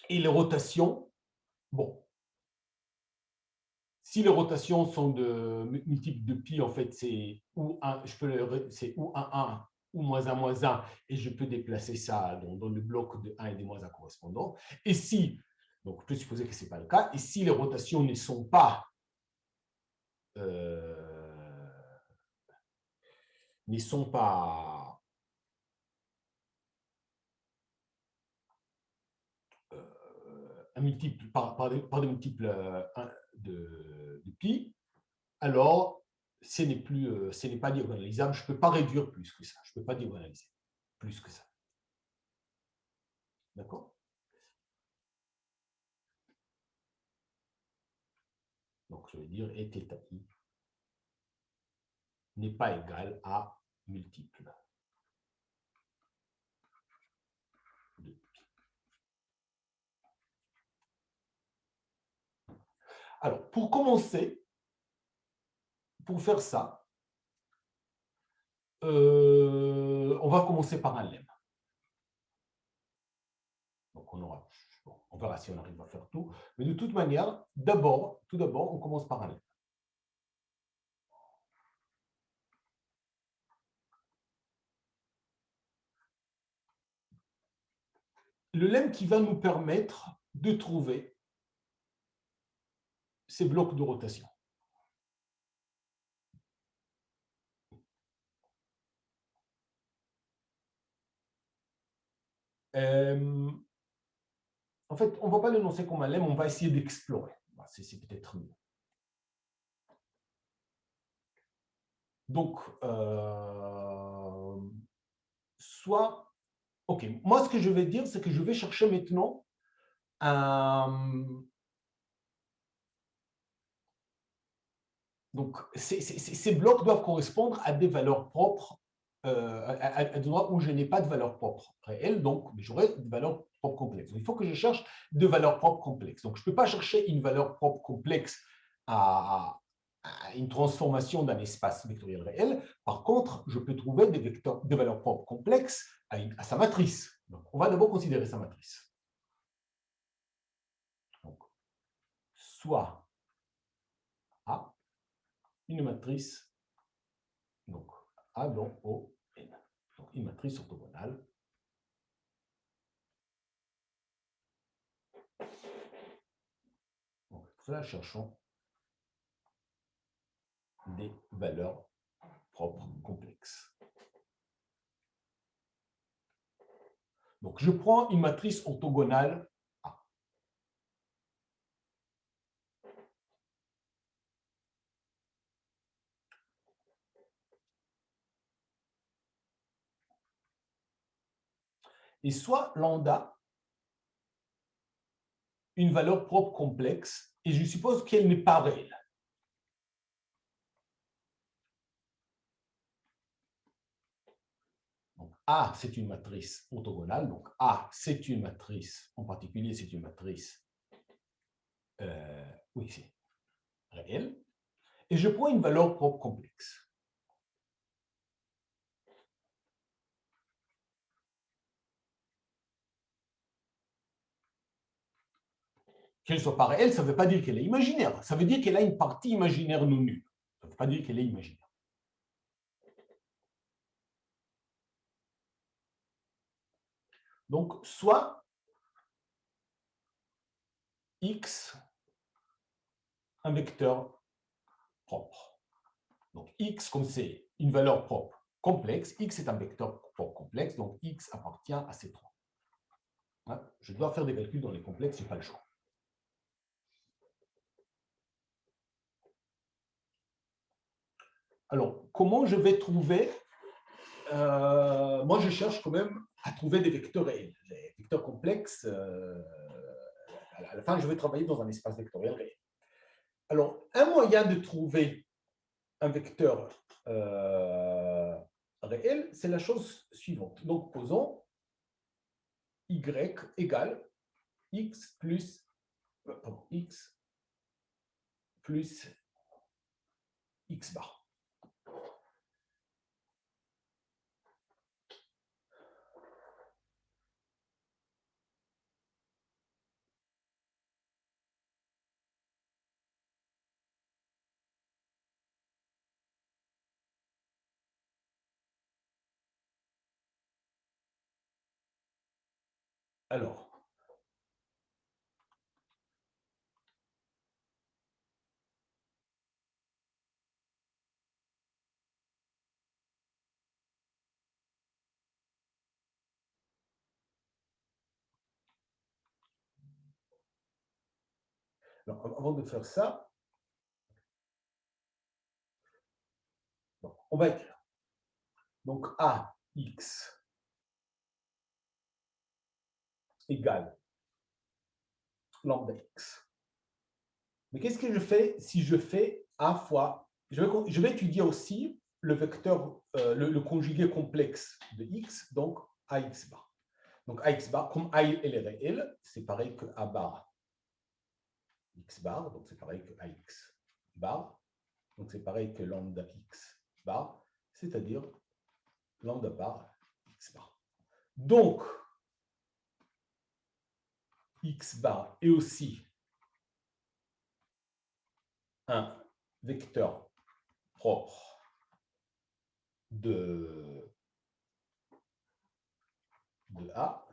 Et les rotations, bon, si les rotations sont de multiples de pi, en fait, c'est ou 1, c'est ou 1 ou moins 1, et je peux déplacer ça dans le bloc de 1 et des moins 1 correspondants. Et si, donc on peut supposer que ce n'est pas le cas, et si les rotations ne sont pas un multiple, par des multiples de pi, alors ce n'est pas diagonalisable. Je ne peux pas réduire plus que ça. Je ne peux pas diagonaliser plus que ça. D'accord? Donc, je vais dire et θ i n'est pas égal à multiple de pi. Alors, pour commencer, pour faire ça, on va commencer par un lemme. Donc, on verra si on arrive à faire tout. Mais de toute manière, tout d'abord, on commence par un lemme. Le lemme qui va nous permettre de trouver ces blocs de rotation. En fait, on ne va pas l'énoncer comme un lemme, on va essayer d'explorer. C'est peut-être mieux. Donc, OK, moi, ce que je vais dire, c'est que je vais chercher maintenant donc, ces blocs doivent correspondre à des valeurs propres, à des endroits où je n'ai pas de valeur propre réelle, donc j'aurai une valeur propre complexe. Donc, il faut que je cherche deux valeurs propres complexes. Donc, je ne peux pas chercher une valeur propre complexe à une transformation d'un espace vectoriel réel. Par contre, je peux trouver des valeurs propres complexes à sa matrice. Donc, on va d'abord considérer sa matrice. Donc, soit A, une matrice, donc A dans O, N. Donc, une matrice orthogonale. Donc, pour cela, cherchons des valeurs propres complexes. Donc, je prends une matrice orthogonale A. Et soit lambda, une valeur propre complexe, et je suppose qu'elle n'est pas réelle. Donc, A, c'est une matrice orthogonale. Donc, A, c'est une matrice, en particulier, c'est une matrice oui, c'est réelle. Et je prends une valeur propre complexe. Qu'elle soit pas réelle, ça ne veut pas dire qu'elle est imaginaire. Ça veut dire qu'elle a une partie imaginaire non nulle. Ça ne veut pas dire qu'elle est imaginaire. Donc, soit x un vecteur propre. Donc, x, comme c'est une valeur propre complexe, x est un vecteur propre complexe, donc x appartient à ces trois. Hein? Je dois faire des calculs dans les complexes, je n'ai pas le choix. Alors, comment je vais trouver moi, je cherche quand même à trouver des vecteurs réels. Les vecteurs complexes, à la fin, je vais travailler dans un espace vectoriel réel. Alors, un moyen de trouver un vecteur réel, c'est la chose suivante. Donc, posons y égale x plus x bar. Alors, avant de faire ça, on va écrire. Donc, AX égale lambda x. Mais qu'est-ce que je fais si je fais A fois... Je vais étudier aussi le vecteur, le conjugué complexe de x, donc AX bar. Donc AX bar, comme A elle est réelle, c'est pareil que A bar x bar, donc c'est pareil que AX bar, donc c'est pareil que lambda x bar, c'est-à-dire lambda bar x bar. Donc, x bar est aussi un vecteur propre de A,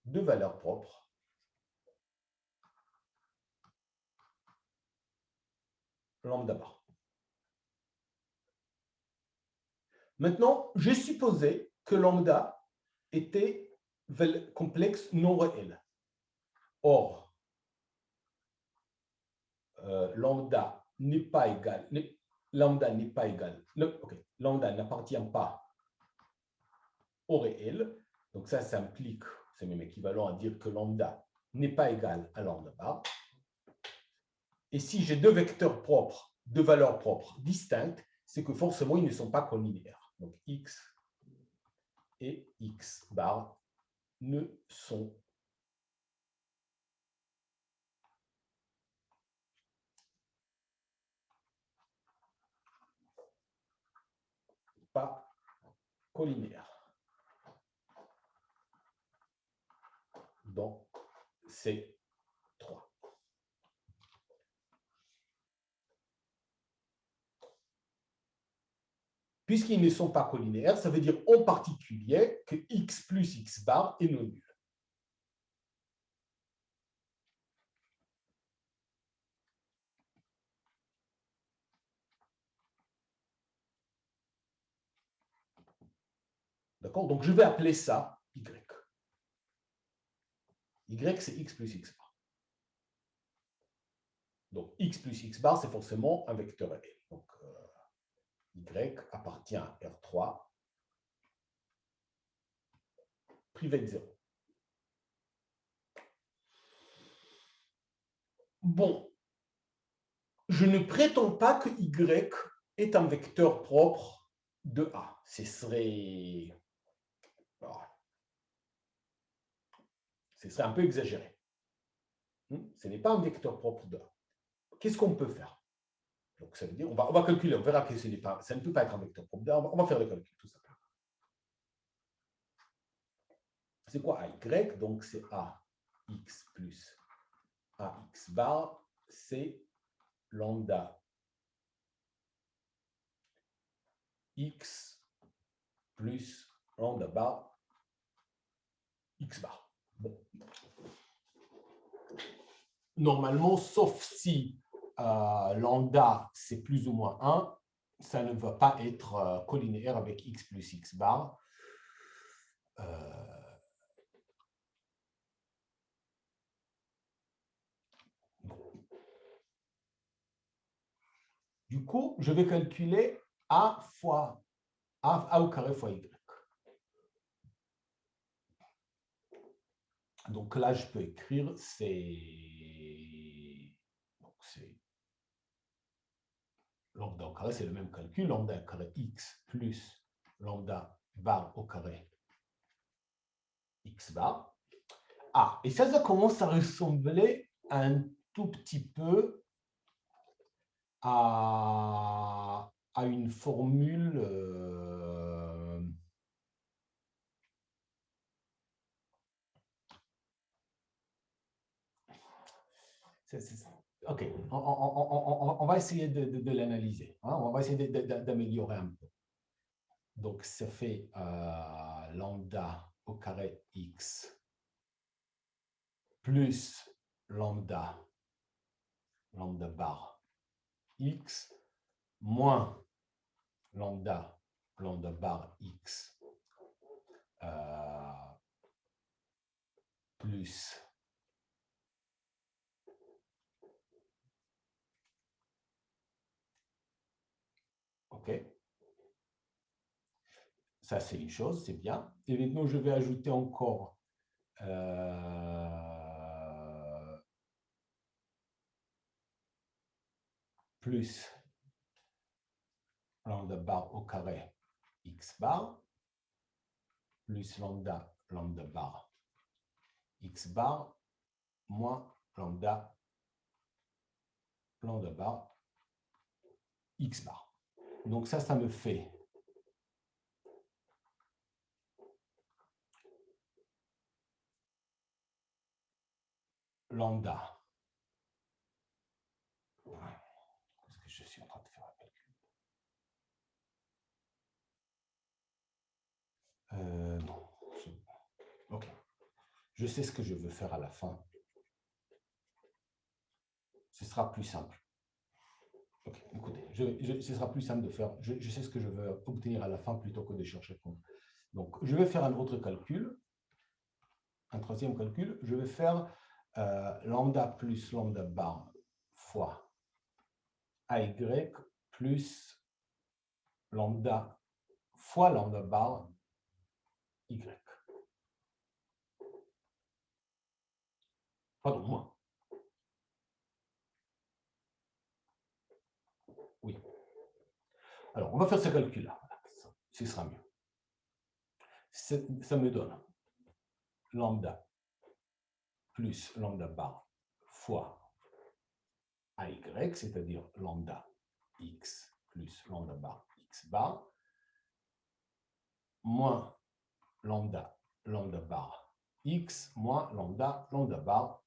de valeur propre, lambda bar. Maintenant, j'ai supposé que lambda était complexe non réel. Or, lambda n'est pas égal, lambda n'est pas égal, lambda n'appartient pas au réel, donc ça implique, c'est même équivalent à dire que lambda n'est pas égal à lambda bar. Et si j'ai deux vecteurs propres, deux valeurs propres distinctes, c'est que forcément ils ne sont pas collinéaires. Donc x et x bar ne sont pas collinéaires. Donc, c'est 3. Puisqu'ils ne sont pas collinéaires, ça veut dire en particulier que x plus x bar est non nul. D'accord? Donc, je vais appeler ça y. Y, c'est x plus x bar. Donc, x plus x bar, c'est forcément un vecteur réel. Donc, y appartient à R3 privé de 0. Bon, je ne prétends pas que y est un vecteur propre de A. Ce serait un peu exagéré. Ce n'est pas un vecteur propre de A. Qu'est-ce qu'on peut faire? Donc, ça veut dire, on va calculer, on verra que ça ne peut pas être un vecteur propre de A. On va faire le calcul, tout simplement. C'est quoi AY? Donc, c'est AX plus AX bar, c'est lambda X plus lambda bar X bar. Bon. Normalement, sauf si lambda, c'est plus ou moins 1, ça ne va pas être collinéaire avec x plus x bar. Du coup, je vais calculer a au carré fois y. Donc là, je peux écrire, c'est lambda au carré, c'est le même calcul, lambda au carré x plus lambda bar au carré x bar. Ah, et ça commence à ressembler un tout petit peu à une formule OK, on va essayer de l'analyser. Hein? On va essayer d'améliorer un peu. Donc, ça fait lambda au carré x plus lambda bar x moins lambda bar x plus OK. Ça, c'est une chose, c'est bien. Et maintenant, je vais ajouter encore plus lambda bar au carré x bar plus lambda bar x bar moins lambda bar x bar. Donc ça me fait lambda. Est-ce que je suis en train de faire un calcul? Non. OK. Je sais ce que je veux faire à la fin. Ce sera plus simple. OK, écoutez, ce sera plus simple de faire. Je sais ce que je veux obtenir à la fin plutôt que de chercher. Donc, je vais faire un autre calcul. Un troisième calcul. Je vais faire lambda plus lambda bar fois AY plus lambda fois lambda bar Y. Pardon, moins. Oui. Alors, on va faire ce calcul-là. Ce sera mieux. Ça me donne lambda plus lambda bar fois AY, c'est-à-dire lambda x plus lambda bar x bar, moins lambda bar x moins lambda bar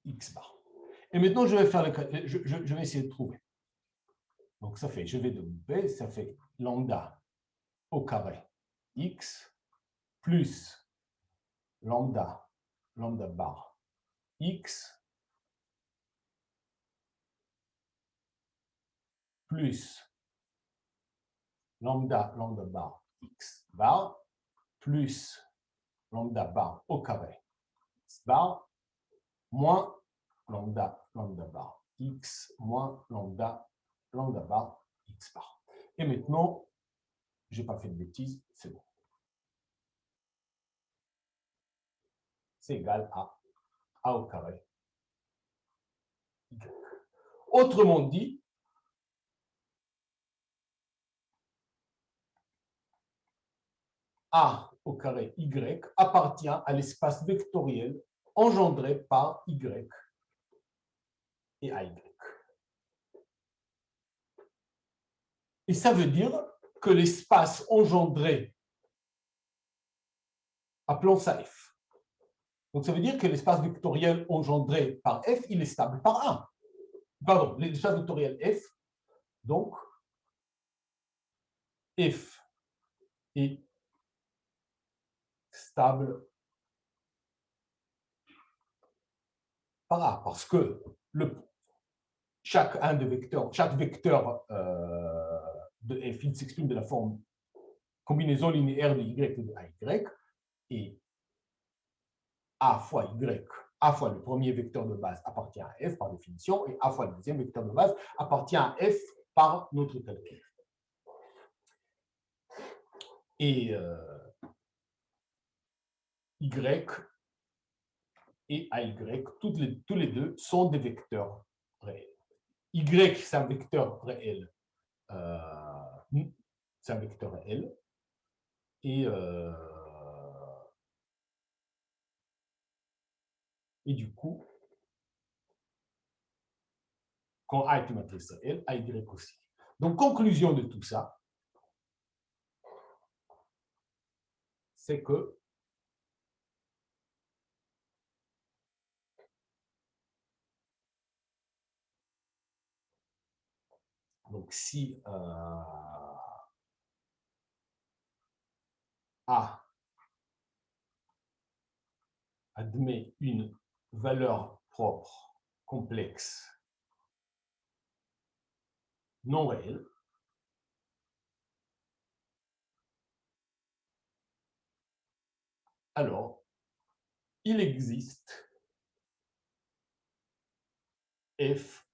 x bar. Et maintenant, je vais faire je vais essayer de trouver. Donc, ça fait, je vais de B, ça fait lambda au carré x plus lambda bar x plus lambda bar x bar plus lambda bar au carré x bar moins lambda bar x moins lambda bar x bar. Et maintenant, je n'ai pas fait de bêtises, c'est bon. C'est égal à a au carré y. Autrement dit, a au carré y appartient à l'espace vectoriel engendré par y et ay. Et ça veut dire que l'espace engendré, appelons ça f. Donc ça veut dire que l'espace vectoriel engendré par f, il est stable par 1. Pardon, l'espace vectoriel f, donc f est stable par A, parce que chaque vecteur de f, il s'exprime de la forme combinaison linéaire de y et de ay, et a fois y, a fois le premier vecteur de base appartient à f par définition, et a fois le deuxième vecteur de base appartient à f par notre calcul. Et y et ay, tous les deux sont des vecteurs réels. Y, c'est un vecteur réel. C'est un vecteur réel. Et du coup, quand A est une matrice réelle, AY aussi. Donc, conclusion de tout ça, c'est que donc, si A admet une valeur propre complexe non réelle, alors il existe F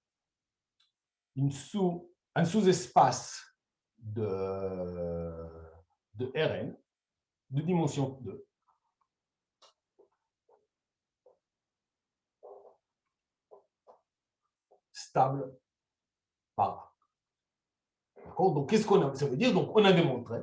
un sous-espace de Rn de dimension 2 stable par A. D'accord? Donc, qu'est-ce qu'on a? Ça veut dire, donc, on a démontré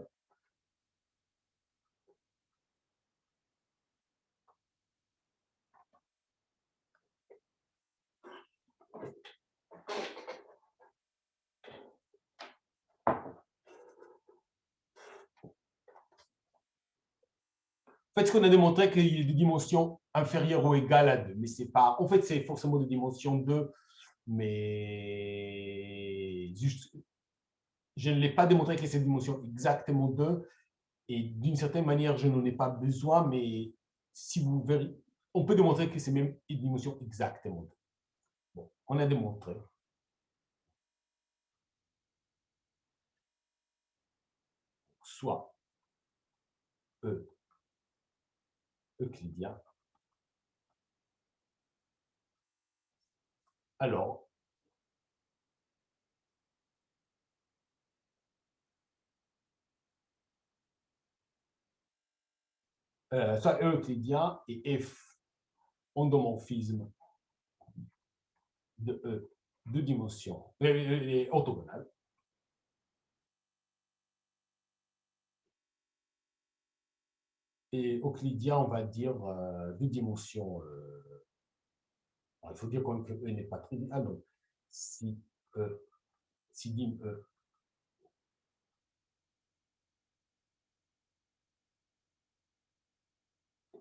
en fait, ce qu'on a démontré qu'il y a de dimension inférieure ou égale à 2, mais c'est pas. En fait, c'est forcément de dimension 2, mais juste, je ne l'ai pas démontré que c'est de dimension exactement 2, et d'une certaine manière, je n'en ai pas besoin, mais si vous verrez, on peut démontrer que c'est même une dimension exactement 2. Bon, on a démontré. Soit E euclidien, alors soit E euclidien et F endomorphisme de E de dimension orthogonale. Et euclidien, on va dire de dimension. Il faut dire que E n'est pas trivial. Ah non, si dim E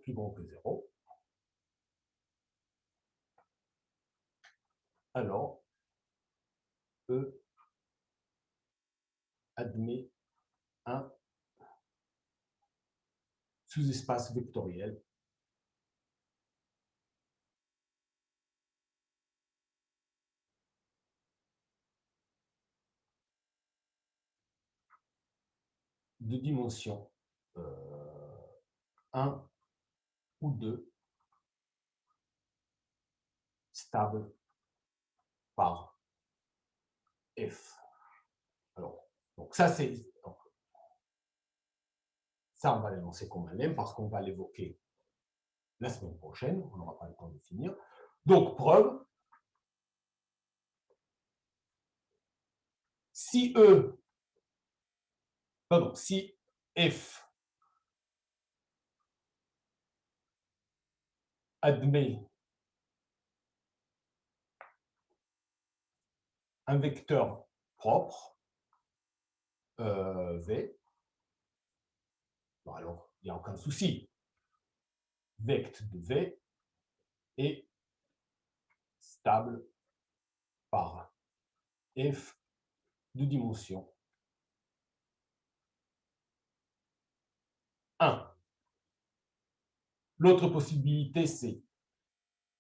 plus grand que 0, alors E admet un sous-espace vectoriel de dimension 1 ou 2 stable par F. Alors, donc ça, on va l'énoncer comme un lemme parce qu'on va l'évoquer la semaine prochaine. On n'aura pas le temps de finir. Donc, preuve, si F admet un vecteur propre, V, bon, alors il n'y a aucun souci. Vect de V est stable par F de dimension 1. L'autre possibilité, c'est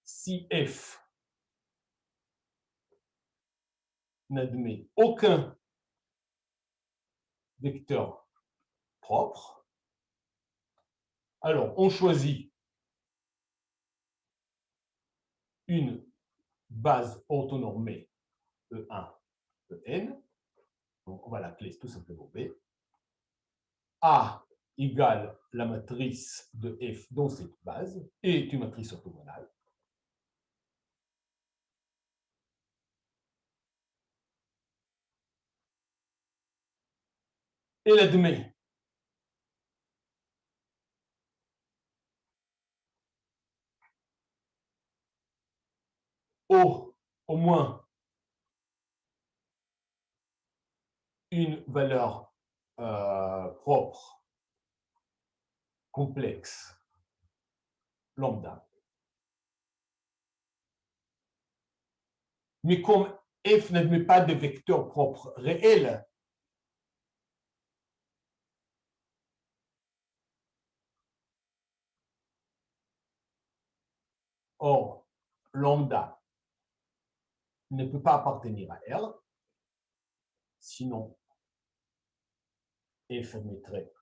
si f n'admet aucun vecteur propre, alors on choisit une base orthonormée E1, En, donc on va l'appeler tout simplement B. A égale la matrice de F dans cette base et est une matrice orthogonale. Elle admet au moins une valeur propre complexe lambda. Mais comme f n'admet pas de vecteurs propres réels, or lambda ne peut pas appartenir à R, sinon f admettrait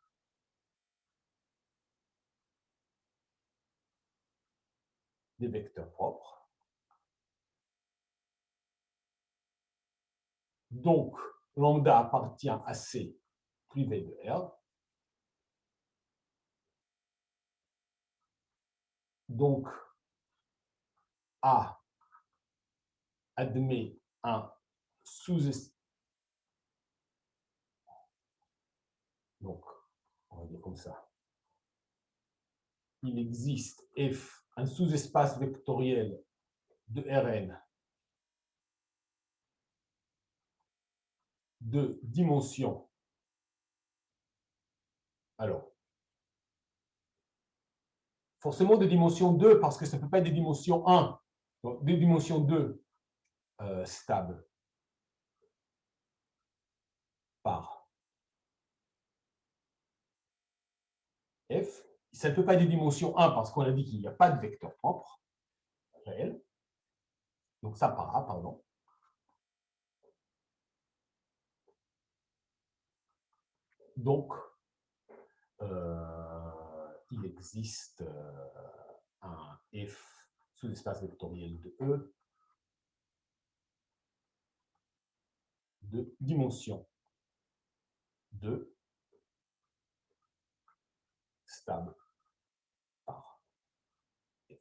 des vecteurs propres. Donc, lambda appartient à C privé de R. Donc, A admet un sous-espace. Donc, on va dire comme ça. Il existe F, un sous-espace vectoriel de Rn de dimension. Alors, forcément de dimension 2, parce que ça ne peut pas être des dimensions 1. Donc, des dimensions 2 stables par F. Ça ne peut pas être des dimensions 1 parce qu'on a dit qu'il n'y a pas de vecteur propre réel. Donc, ça par A, pardon. Donc, il existe un F sous l'espace vectoriel de E de dimension 2 stable par F.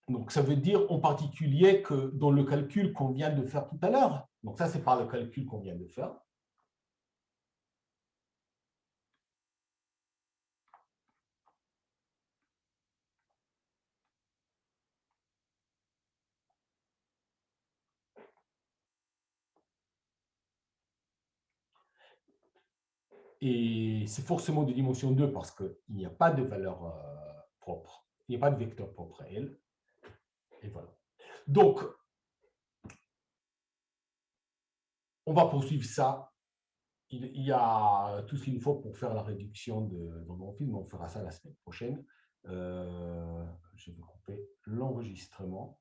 Donc, ça veut dire en particulier que dans le calcul qu'on vient de faire tout à l'heure, donc ça, c'est par le calcul qu'on vient de faire, et c'est forcément de dimension 2 parce qu'il n'y a pas de valeur propre, il n'y a pas de vecteur propre réel, et voilà. Donc, on va poursuivre ça. Il y a tout ce qu'il nous faut pour faire la réduction de l'endorphine, mais on fera ça la semaine prochaine. Je vais couper l'enregistrement.